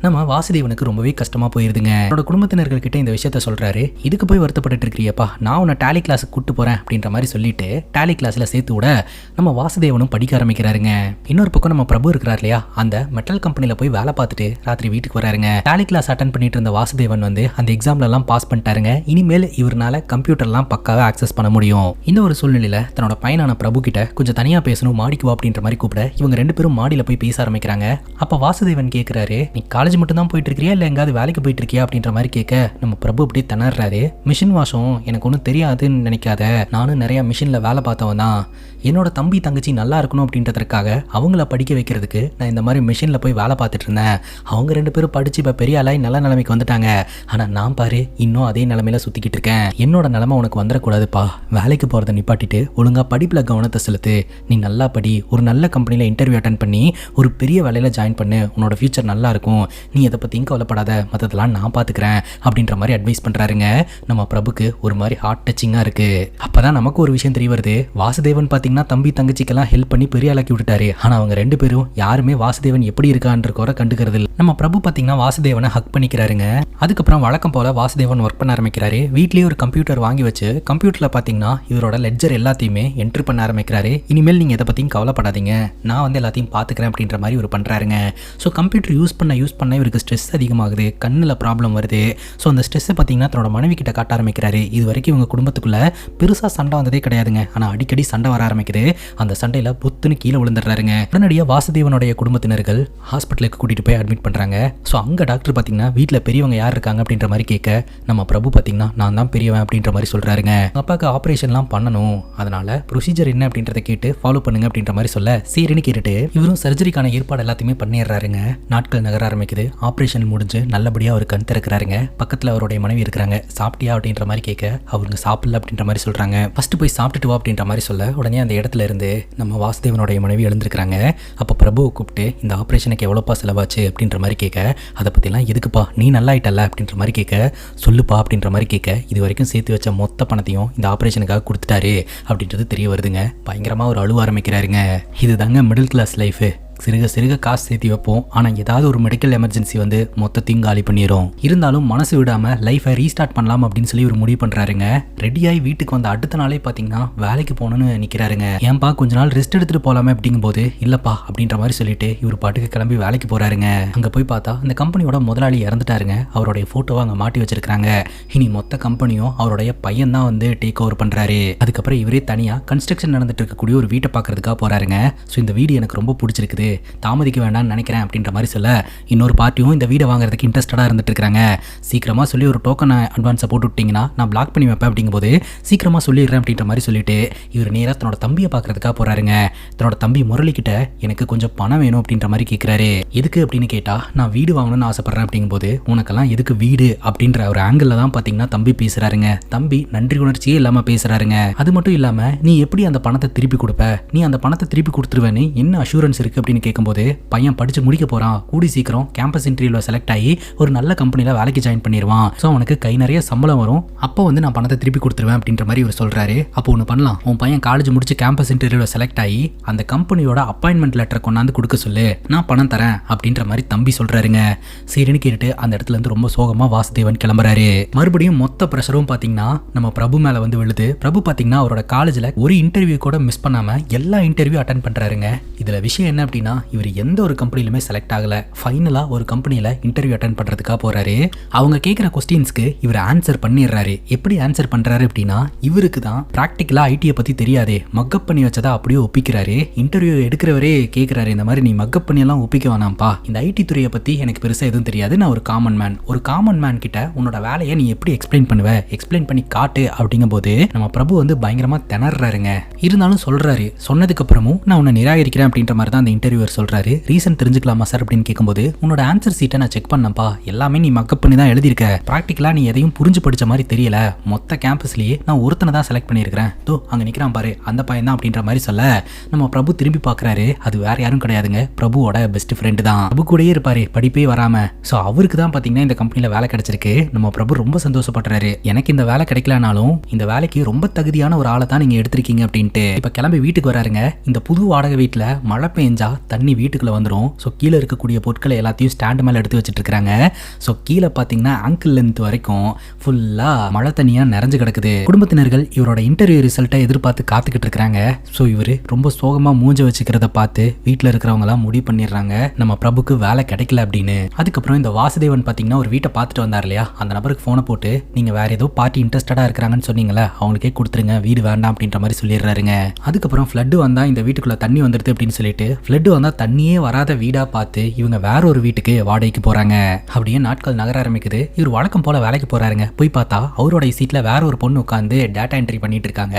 நம்ம வாசுதேவனுக்கு ரொம்பவே கஷ்டமாக போயிருதுங்க. என்னோட குடும்பத்தினர்கள் கிட்ட இந்த விஷயத்த சொல்றாரு. இதுக்கு போய் வருத்தப்பட்டு இருக்கிறியப்பா, நான் உன்னை டேலி கிளாஸுக்கு கூட்டு போறேன் அப்படின்ற மாதிரி சொல்லிட்டு டேலி கிளாஸ்ல சேர்த்து விட நம்ம வாசுதேவனும் படிக்க ஆரம்பிக்கிறாருங்க. இன்னொரு பக்கம் நம்ம பிரபு இருக்கிறார் இல்லையா, அந்த மெட்டல் கம்பெனில போய் வேலை பார்த்துட்டு ராத்திரி வீட்டுக்கு வராருங்க. டேலி கிளாஸ் அட்டன் பண்ணிட்டு இருந்த வாசுதேவன் வந்து அந்த எக்ஸாம்ல எல்லாம் பாஸ் பண்ணிட்டாருங்க. இனிமேல் இவரால கம்ப்யூட்டர்லாம் பக்காவா ஆக்சஸ் பண்ண முடியும். இந்த ஒரு சூழ்நிலையில தன்னோட பையனான பிரபு கிட்ட கொஞ்சம் தனியா பேசணும், மாடிக்கு வா அப்படின்ற மாதிரி கூப்பிட இவங்க ரெண்டு பேரும் மாடியில போய் பேச ஆரம்பிக்கிறாங்க. அப்ப வாசுதேவன் கேட்கிறாரு, நீ காலேஜ் மட்டும் தான் போயிட்டு இருக்கியா இல்ல எங்காவது வேலைக்கு போயிட்டு இருக்கியா அப்படின்ற மாதிரி கேட்க, நம்ம பிரபு அப்படி திணறாரு. மிஷின் வாஷம் எனக்கு ஒன்றும் தெரியாதுன்னு நினைக்காத, நானும் நிறைய மிஷின்ல வேலை பார்த்தவன் தான். என்னோட தம்பி தங்கச்சி நல்லா இருக்கணும் அப்படின்றதுக்காக அவங்கள படிக்க வைக்கிறதுக்கு நான் இந்த மாதிரி மிஷின்ல போய் வேலை பார்த்துட்டு இருந்தேன். அவங்க ரெண்டு பேரும் படிச்சு இப்போ பெரிய ஆளாய் நல்ல நிலைமைக்கு வந்துட்டாங்க. ஆனால் நான் பாரு இன்னும் அதே நிலைமையில சுற்றிக்கிட்டு இருக்கேன். என்னோட நிலைமை உனக்கு வந்துடக்கூடாதுப்பா, வேலைக்கு போகிறத நிப்பாட்டிட்டு ஒழுங்காக படிப்பில் கவனத்தை செலுத்து, நீ நல்லா படி, ஒரு நல்ல கம்பெனியில் இன்டர்வியூ அட்டன் பண்ணி ஒரு பெரிய வேலையில் ஜாயின் பண்ணு, உன்னோட ஃபியூச்சர் நல்லா இருக்கும், நீ எதை பற்றியும் கவலைப்படாத, மற்றதெல்லாம் நான் பார்த்துக்கிறேன் அப்படின்ற மாதிரி அட்வைஸ் பண்ணுறாருங்க. நம்ம பிரபுக்கு ஒரு மாதிரி ஹார்ட் டச்சிங்காக இருக்குது. அப்போ தான் நமக்கு ஒரு விஷயம் தெரிய வருது. வாசுதேவன் பார்த்தீங்கன்னா தம்பி தங்கச்சிக்கெல்லாம் ஹெல்ப் பண்ணி பெரிய ஆளாக்கி விட்டுட்டாரு. ஆனால் அவங்க ரெண்டு பேரும் யாருமே வாசுதேவன் எப்படி இருக்கான்ற குறை கண்டுக்கிறது இல்லை. நம்ம பிரபு பார்த்தீங்கன்னா வாசுதேவனை ஹக் பண்ணிக்கிறாருங்க. அதுக்கப்புறம் வழக்கம் போல வாசுதேவன் ஒர்க் பண்ண ஆரம்பிக்கிறாரு. வீட்லேயே ஒரு கம்ப்யூட்டர் வாங்கி வச்சு கம்ப்யூட்டரில் பார்த்தீங்கன்னா இவரோட லெட்ஜர் எல்லாத்தையுமே என்ட்ரி பண்ண ஆரம்பிக்கிறாரு. இனிமேல் நீங்கள் எதை பற்றியும் கவலைப்படாதீங்க, நான் வந்து எல்லாத்தையும் பார்த்துக்கிறேன் அப்படின்ற மாதிரி இவர் பண்ணுறாருங்க. ஸோ கம்ப்யூட்டர் யூஸ் பண்ண இவருக்கு ஸ்ட்ரெஸ் அதிகமாகுது, கண்ணில் ப்ராப்ளம் வருது. ஸோ அந்த ஸ்ட்ரெஸ்ஸை பார்த்தீங்கன்னா தன்னோட மனைவி கிட்ட காட்ட ஆரம்பிக்கிறாரு. இது வரைக்கும் இவங்க குடும்பத்துக்குள்ள பெருசாக சண்டை வந்ததே கிடையாதுங்க. ஆனால் அடிக்கடி சண்டை வர ஆரம்பிக்குது. அந்த சண்டையில் புத்துன்னு கீழே விழுந்துடுறாருங்க. உடனடியாக வாசுதேவனுடைய குடும்பத்தினர்கள் ஹாஸ்பிட்டலுக்கு கூட்டிகிட்டு போய் அட்மிட் பண்ணுறாங்க. ஸோ அங்கே டாக்டர் பார்த்தீங்கன்னா வீட்டில் பெரியவங்க யார் இருக்காங்க அப்படின்ற மாதிரி கேட்க, நம்ம பிரபு பார்த்தீங்கன்னா நான் தான் பெரியவன் அப்படின்ற மாதிரி சொல்கிறாருங்க. அப்பாவுக்கு ஆப்ரேஷன்லாம் பண்ணணும், அதனால ப்ரொசீஜர் என்ன அப்படின்றத கேட்டு ஃபாலோ பண்ணுங்க அப்படின்ற மாதிரி சொல்ல, சரின்னு கேட்டுட்டு இவரும் சர்ஜரிக்கான ஏற்பாடு எல்லாத்தையுமே பண்ணிடுறாருங்க. நாட்கள் நகர ஆரம்பிக்குது. ஆப்ரேஷன் முடிஞ்சு நல்லபடியாக அவர் கண் திறக்கிறாருங்க. பக்கத்தில் அவருடைய மனைவி இருக்கிறாங்க. சாப்பிட்டியா அப்படின்ற மாதிரி கேட்க, அவங்க சாப்பிடல அப்படின்ற மாதிரி சொல்கிறாங்க. ஃபர்ஸ்ட் போய் சாப்பிட்டுட்டு வா அப்படின்ற மாதிரி சொல்ல, உடனே அந்த இடத்துல இருந்து நம்ம வாசுதேவனுடைய மனைவி எழுந்திருக்கிறாங்க. அப்போ பிரபுவை கூப்பிட்டு இந்த ஆப்ரேஷனுக்கு எவ்வளோப்பா செலவாச்சு அப்படின்ற மாதிரி கேட்க, அதை பற்றிலாம் எதுக்குப்பா, நீ நல்லா ஆயிட்டல்ல அப்படின்ற மாதிரி கேட்க, சொல்லுப்பா அப்படின்ற மாதிரி கேட்க, இது வரைக்கும் சேர்த்து வச்ச மொத்த பணத்தையும் இந்த ஆப்ரேஷனுக்காக கொடுத்துட்டாரு அப்படின்றது தெரிய வருதுங்க. பயங்கரமாக ஒரு அழுவ ஆரம்பிக்கிறாருங்க. இதுதாங்க மிடில் கிளாஸ் லைஃபு. சிறுக சிறுக காசு சேர்த்து வைப்போம், ஆனால் ஏதாவது ஒரு மெடிக்கல் எமர்ஜென்சி வந்து மொத்தத்தையும் காலி பண்ணிடும். இருந்தாலும் மனசு விடாமல் லைஃபை ரீஸ்டார்ட் பண்ணலாம் அப்படின்னு சொல்லி ஒரு முடிவு பண்ணுறாருங்க. ரெடியாகி வீட்டுக்கு வந்த அடுத்த நாளே பார்த்தீங்கன்னா வேலைக்கு போகணுன்னு நிற்கிறாருங்க. ஏன்பா கொஞ்ச நாள் ரெஸ்ட் எடுத்துகிட்டு போகலாமே அப்படிங்கும்போது, இல்லைப்பா அப்படின்ற மாதிரி சொல்லிட்டு இவர் பாட்டுக்கு கிளம்பி வேலைக்கு போகிறாருங்க. அங்கே போய் பார்த்தா அந்த கம்பெனியோட முதலாளி இறந்துட்டாருங்க. அவருடைய ஃபோட்டோவை அங்கே மாட்டி வச்சிருக்காங்க. இனி மொத்த கம்பெனியும் அவருடைய பையன் தான் வந்து டேக் ஓவர் பண்ணுறாரு. அதுக்கப்புறம் இவரே தனியாக கன்ஸ்ட்ரக்ஷன் நடந்துட்டு இருக்கக்கூடிய ஒரு வீட்டை பார்க்கறதுக்காக போகிறாருங்க. ஸோ இந்த வீடு எனக்கு ரொம்ப பிடிச்சிருக்குது, தாமதிக்க வேண்டாம்னு நினைக்கிறேன் அப்படின்ற மாதிரி சொல்ல, இன்னொரு பார்ட்டியும் இந்த வீடை வாங்குறதுக்கு இன்ட்ரெஸ்டடாக இருந்துட்டு இருக்காங்க. சீக்கிரமாக சொல்லி ஒரு டோக்கன் அட்வான்ஸை போட்டு விட்டிங்கன்னா நான் பிளாக் பண்ணி வைப்பேன் அப்படிங்கும்போது, சீக்கிரமாக சொல்லிடுறேன் அப்படின்ற மாதிரி சொல்லிட்டு இவர் நேராக தன்னோட தம்பியை பார்க்கறதுக்காக போகிறாருங்க. தன்னோட தம்பி முரளிக்கிட்ட எனக்கு கொஞ்சம் பணம் வேணும் அப்படின்ற மாதிரி கேட்குறாரு. எதுக்கு அப்படின்னு கேட்டால், நான் வீடு வாங்கணும்னு ஆசைப்பட்றேன் அப்படிங்கும்போது, உனக்கெல்லாம் எதுக்கு வீடு அப்படின்ற ஒரு ஆங்கிளில் தான் பார்த்தீங்கன்னா தம்பி பேசுகிறாருங்க. தம்பி நன்றி உணர்ச்சியே இல்லாமல் பேசுகிறாருங்க. அது மட்டும் இல்லாமல் நீ எப்படி அந்த பணத்தை திருப்பி கொடுப்ப, நீ அந்த பணத்தை திருப்பி கொடுத்துருவேன்னு என்ன அஷூரன்ஸ் இருக்குது அப்படின்னு கேட்கும்போது, பையன் படிச்சு முடிக்க போறான், கூடி சீக்கிரம் கேம்பஸ் இன்டர்வியூல செலக்ட் ஆகி ஒரு நல்ல கம்பெனில வேலைக்கு ஜாயின் பண்ணிடுவான், ஸோ அவனுக்கு கை நிறைய சம்பளம் வரும், அப்போ வந்து நான் பணத்தை திருப்பி கொடுத்துருவேன் அப்படின்ற மாதிரி இவர் சொல்றாரு. அப்போ ஒன்று பண்ணலாம், உன் பையன் காலேஜ் முடிச்சு கேம்பஸ் இன்டர்வியூல செலக்ட் ஆகி அந்த கம்பெனியோட அப்பாயின்மெண்ட் லெட்டரை கொண்டாந்து கொடுக்க சொல்லு, நான் பணம் தரேன் அப்படின்ற மாதிரி தம்பி சொல்றாருங்க. சரின்னு கேட்டுட்டு அந்த இடத்துல இருந்து ரொம்ப சோகமா வாசுதேவன் கிளம்புறாரு. மறுபடியும் மொத்த ப்ரெஷரும் பாத்தீங்கன்னா நம்ம பிரபு மேல வந்து விழுது. பிரபு பாத்தீங்கன்னா அவரோட காலேஜ்ல ஒரு இன்டர்வியூ கூட மிஸ் பண்ணாம எல்லா இன்டர்வியூ அட்டன் பண்றாருங்க. இதுல விஷயம் என்ன அப்படின்னா, பார்த்தீங்கன்னா இவர் எந்த ஒரு கம்பெனிலுமே செலக்ட் ஆகல. ஃபைனலாக ஒரு கம்பெனியில் இன்டர்வியூ அட்டென்ட் பண்ணுறதுக்காக போகிறாரு. அவங்க கேட்குற கொஸ்டின்ஸ்க்கு இவர் ஆன்சர் பண்ணிடுறாரு. எப்படி ஆன்சர் பண்ணுறாரு அப்படின்னா, இவருக்கு தான் ப்ராக்டிக்கலாக ஐடியை பற்றி தெரியாதே, மக்கப் பண்ணி வச்சதா அப்படியே ஒப்பிக்கிறாரு. இன்டர்வியூ எடுக்கிறவரே கேட்குறாரு, இந்த மாதிரி நீ மக்கப் பண்ணியெல்லாம் ஒப்பிக்க வேணாம்ப்பா, இந்த ஐடி துறையை பற்றி எனக்கு பெருசாக எதுவும் தெரியாது, நான் ஒரு காமன் மேன் கிட்ட உன்னோட வேலையை நீ எப்படி எக்ஸ்பிளைன் பண்ணுவ, எக்ஸ்பிளைன் பண்ணி காட்டு அப்படிங்கும்போது நம்ம பிரபு வந்து பயங்கரமாக திணறாருங்க. இருந்தாலும் சொல்கிறாரு, சொன்னதுக்கு அப்புறமும் நான் உன்னை நிராகரிக்கிறேன் அப்படின்ற மாதிரி தான் அந்த இன்டர்வியூவர் சொல்கிறாரு. ரீசன் தெரிஞ்சுக்கலாமா சார் அப்படின்னு கேட்கும்போது, உன்னோட ஆன்சர் சீட்டை நான் செக் பண்ணப்பா, எல்லாமே நீ மக்கப் பண்ணி தான் எழுதியிருக்க, ப்ராக்டிக்கலாக நீ எதையும் புரிஞ்சு படித்த மாதிரி தெரியல, மொத்த கேம்பஸ்லேயே நான் ஒருத்தனை தான் செலக்ட் பண்ணியிருக்கிறேன், தோ அங்கே நிற்கிறான் பாரு அந்த பையன் தான் அப்படின்ற மாதிரி சொல்ல, நம்ம பிரபு திரும்பி பார்க்குறாரு. அது வேற யாரும் கிடையாதுங்க, பிரபுவோட பெஸ்ட் ஃப்ரெண்டு தான். பிரபு கூடயே இருப்பாரு படிப்பே வராம. ஸோ அவருக்கு தான் பார்த்தீங்கன்னா இந்த கம்பெனியில் வேலை கிடைச்சிருக்கு. நம்ம பிரபு ரொம்ப சந்தோஷப்படுறாரு. எனக்கு இந்த வேலை கிடைக்கலனாலும் இந்த வேலைக்கு ரொம்ப தகுதியான ஒரு ஆளை தான் நீங்க எடுத்திருக்கீங்க அப்படின்ட்டு. இப்போ கிளம்பி வீட்டுக்கு வராருங்க. இந்த புது வாடகை வீட்டில் மழை பெஞ்சா தண்ணி வீட்டுக்குள்ள வந்துடும். ஸோ கீழே இருக்கக்கூடிய பொருட்களை எல்லாத்தையும் ஸ்டாண்ட் மேலே எடுத்து வச்சுட்டு இருக்காங்க. ஸோ கீழே பார்த்தீங்கன்னா ஆங்கிள் லென்த் வரைக்கும் ஃபுல்லா மழை தண்ணியா நிறைஞ்சு கிடக்குது. குடும்பத்தினர்கள் இவரோட இன்டர்வியூ ரிசல்ட்டை எதிர்பார்த்து காத்துக்கிட்டு இருக்காங்க. ஸோ இவர் ரொம்ப சோகமா மூஞ்ச வச்சுக்கிறத பார்த்து வீட்டில் இருக்கிறவங்க எல்லாம் முடிவு பண்ணிடுறாங்க, நம்ம பிரபுக்கு வேலை கிடைக்கல அப்படின்னு. அதுக்கப்புறம் இந்த வாசுதேவன் பார்த்தீங்கன்னா ஒரு வீட்டை பார்த்துட்டு வந்தார் இல்லையா, அந்த நபருக்கு ஃபோனை போட்டு நீங்க வேற ஏதோ பார்ட்டி இன்ட்ரெஸ்டடா இருக்கிறாங்கன்னு சொன்னீங்களா, அவங்களுக்கே கொடுத்துருங்க, வீடு வேண்டாம் அப்படின்ற மாதிரி சொல்லிடுறாருங்க. அதுக்கப்புறம் ஃப்ளட் வந்தா இந்த வீட்டுக்குள்ள தண்ணி வந்துடுது அப்படின்னு சொல்லிட்டு ஃப்ளட் வந்தா தண்ணியே வராத வீடா பார்த்து இவங்க வேற ஒரு வீட்டுக்கு வாடகைக்கு போறாங்க. அப்படியே நாட்கள் நகர ஆரம்பிக்குது. இவர் வழக்கம் போல வேலைக்கு போறாருங்க. போய் பார்த்தா அவரோட சீட்ல வேற ஒரு பொண்ணு உட்காந்து டேட்டா என்ட்ரி பண்ணிட்டு இருக்காங்க.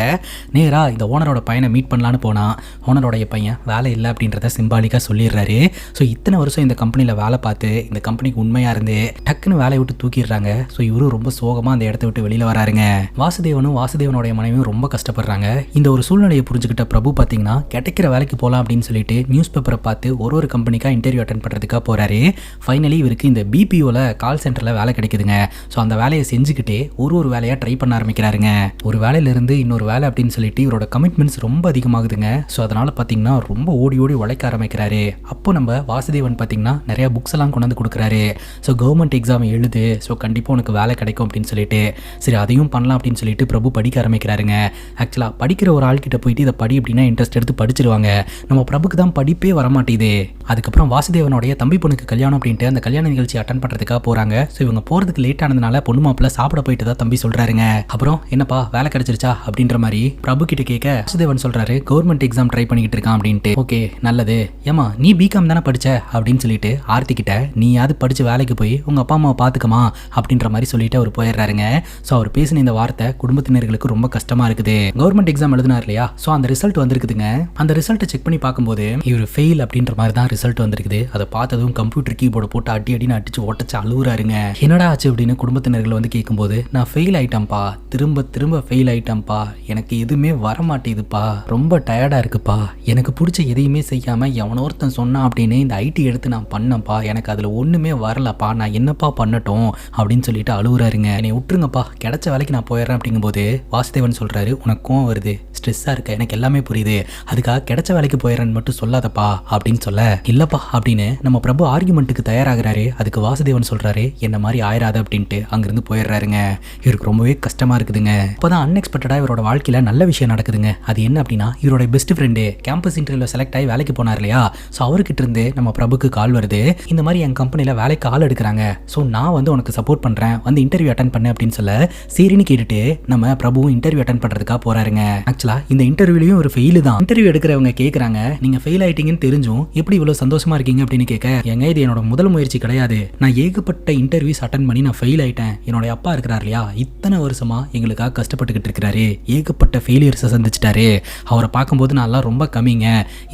நேரா இந்த ஓனரோட பையனை மீட் பண்ணலான்னு போனா ஓனரோடைய பையன் வேலை இல்லை அப்படின்றத சிம்பாலிக்கா சொல்லிடுறாரு. ஸோ இத்தனை வருஷம் இந்த கம்பெனியில் வேலை பார்த்து இந்த கம்பெனிக்கு உண்மையாக இருந்து டக்குன்னு வேலையை விட்டு தூக்கிடுறாங்க. ஸோ இவரும் ரொம்ப சோகமாக அந்த இடத்த விட்டு வெளியில் வராருங்க. வாசுதேவனுடைய மனைவியும் ரொம்ப கஷ்டப்படுறாங்க. இந்த ஒரு சூழ்நிலையை புரிஞ்சுக்கிட்ட பிரபு பார்த்தீங்கன்னா கிடைக்கிற வேலைக்கு போகலாம் அப்படின்னு சொல்லிட்டு நியூஸ் பேப்பரை பார்த்து ஒரு கம்பெனிக்காக இன்டர்வியூ அட்டென்ட் பண்ணுறதுக்காக போகிறாரு. ஃபைனலி இவருக்கு இந்த பிபிஓவில் கால் சென்டரில் வேலை கிடைக்குதுங்க. ஸோ அந்த வேலையை செஞ்சுக்கிட்டே ஒரு வேலையாக ட்ரை பண்ண ஆரம்பிக்கிறாருங்க. ஒரு வேலையிலிருந்து இன்னொரு வேலை அப்படின்னு சொல்லிட்டு இவரோட கமிட்மெண்ட்ஸ் ரொம்ப அதிகமாகுதுங்க. ஸோ அதனால் பார்த்தீங்கன்னா ரொம்ப ஓடி உழைக்க ஆரம்பிக்கிறாரு. அப்போ நம்ம வாசுதேவன் பார்த்தீங்கன்னா நிறைய புக்ஸ் எல்லாம் கொண்டு வந்து கொடுக்குறாரு. ஸோ கவர்மெண்ட் எக்ஸாம் எழுது, ஸோ கண்டிப்பாக உனக்கு வேலை கிடைக்கும் அப்படின்னு சொல்லிட்டு, சரி அதையும் பண்ணலாம் அப்படின்னு சொல்லிட்டு பிரபு படிக்க ஆரம்பிக்கிறாருங்க. ஆக்சுவலாக படிக்கிற ஒரு ஆள்கிட்ட போயிட்டு இதை படி அப்படின்னா இன்ட்ரெஸ்ட் எடுத்து படிச்சிருவாங்க. நம்ம பிரபுக்கு தான் படிப்பே வரமாட்டேது. அதுக்கப்புறம் வாசுதேவனுடைய தம்பி பொண்ணுக்கு கல்யாணம் அப்படின்ட்டு அந்த கல்யாண நிகழ்ச்சி அட்டன் பண்ணுறதுக்காக போகிறாங்க. ஸோ இவங்க போகிறதுக்கு லேட் ஆனதுனால பொண்ணு மாப்பிள்ள சாப்பிட போயிட்டு தான் தம்பி சொல்கிறாருங்க. அப்புறம் என்னப்பா வேலை கிடைச்சிருச்சா அப்படின்ற மாதிரி பிரபு கிட்ட கேட்க வாசுதேவன் சொல்கிறாரு, கவர்மெண்ட் எக்ஸாம் ட்ரை பண்ணிக்கிட்டு இருக்கான் அப்படின்ட்டு. ஓகே நல்லது, ஏமா நீ பிகாம் தானே படிச்ச அப்படின்னு சொல்லிட்டு ஆர்த்தி கிட்ட நீயாவது படிச்சு வேலைக்கு போய் உங்க அப்பா அம்மாவை பார்த்துக்கமா அப்படின்ற மாதிரி சொல்லிட்டு அவர் போயிடுறாருங்க. ஸோ அவர் பேசின இந்த வார்த்தை குடும்பத்தினர்களுக்கு ரொம்ப கஷ்டமா இருக்குது. கவர்மெண்ட் எக்ஸாம் எழுதினார் இல்லையா, ஸோ அந்த ரிசல்ட் வந்திருக்குதுங்க. அந்த ரிசல்ட்டை செக் பண்ணி பார்க்கும்போது இவர் ஃபெயில் அப்படின்ற மாதிரி தான் ரிசல்ட் வந்திருக்குது. அதை பார்த்ததும் கம்ப்யூட்டர் கீபோர்டு போட்டு அடின்னு அடிச்சு ஒட்டச்சு அழுகுறாருங்க. என்னடா ஆச்சு அப்படின்னு குடும்பத்தினர்கள் வந்து கேட்கும்போது, நான் ஃபெயில் ஆயிட்டேன்ப்பா, திரும்ப ஃபெயில் ஆயிட்டேன்ப்பா, எனக்கு எதுவுமே வரமாட்டேதுப்பா, ரொம்ப டயர்டா இருக்குப்பா, எனக்கு பிடிச்ச எதையுமே செய்யாம எவனோ ஒருத்தன் சொன்னான் அப்படின்னு இந்த ஐடி எடுத்து நான் பண்ணப்பா, எனக்கு அதில் ஒன்றுமே வரலப்பா, நான் என்னப்பா பண்ணட்டும் அப்படின்னு சொல்லிட்டு அழுகுறாருங்க. என்னை விட்டுருங்கப்பா, கிடைச்ச வேலைக்கு நான் போயிடுறேன் அப்படிங்கும்போது வாசுதேவன் சொல்கிறாரு, உனக்கு கோவம் வருது, ஸ்ட்ரெஸ்ஸாக இருக்க, எனக்கு எல்லாமே புரியுது, அதுக்காக கிடைச்ச வேலைக்கு போயிடுறேன்னு மட்டும் சொல்லாதப்பா அப்படின்னு சொல்ல, இல்லைப்பா அப்படின்னு நம்ம பிரபு ஆர்குமெண்ட்டுக்கு தயாராகிறாரு. அதுக்கு வாசுதேவன் சொல்கிறாரு, என்ன மாதிரி ஆயிராது அப்படின்ட்டு அங்கேருந்து போயிடுறாருங்க. இவருக்கு ரொம்பவே கஷ்டமாக இருக்குதுங்க. இப்போதான் அன்எக்ஸ்பெக்டடாக இவரோட வாழ்க்கையில் நல்ல விஷயம் நடக்குதுங்க. அது என்ன அப்படின்னா, இவரோட பெஸ்ட் ஃப்ரெண்டு கேம்பஸ் இன்டர்வியூவில் செலக்ட் ஆகி வேலைக்கு போனார் இல்லையா, ஸோ அவர்கிட்ட இருந்து நம்ம பிரபுக்கு கால் வருது, இந்த மாதிரி என் கம்பெனியில் வேலைக்கு ஆள் எடுக்கிறாங்க, ஸோ நான் வந்து உனக்கு சப்போர்ட் பண்ணுறேன், வந்து இன்டர்வியூ அட்டன் பண்ணு அப்படின்னு சொல்ல, சரின்னு கேட்டுட்டு நம்ம பிரபுவும் இன்டர்வியூ அட்டன் பண்ணுறதுக்காக போறாருங்க. ஆக்சுவலாக இந்த இன்டர்வியூலையும் ஒரு ஃபெயில் தான். இன்டர்வியூ எடுக்கிறவங்க கேட்குறாங்க, நீங்கள் ஃபெயில் ஆகிட்டீங்கன்னு தெரிஞ்சும் எப்படி இவ்வளோ சந்தோஷமா இருக்கீங்க அப்படின்னு கேட்க, எங்க இது என்னோட முதல் முயற்சி கிடையாது, நான் ஏகப்பட்ட இன்டர்வியூஸ் அட்டன் பண்ணி நான் ஃபெயில் ஆகிட்டேன், என்னோட அப்பா இருக்கிறார் இல்லையா, இத்தனை வருஷமா எங்களுக்காக கஷ்டப்பட்டுக்கிட்டு இருக்கிறாரு, ஏகப்பட்ட ஃபெயிலியர்ஸை சந்திச்சிட்டாரு, அவரை பார்க்கும்போது நான்லாம் ரொம்ப கம்மிங்க,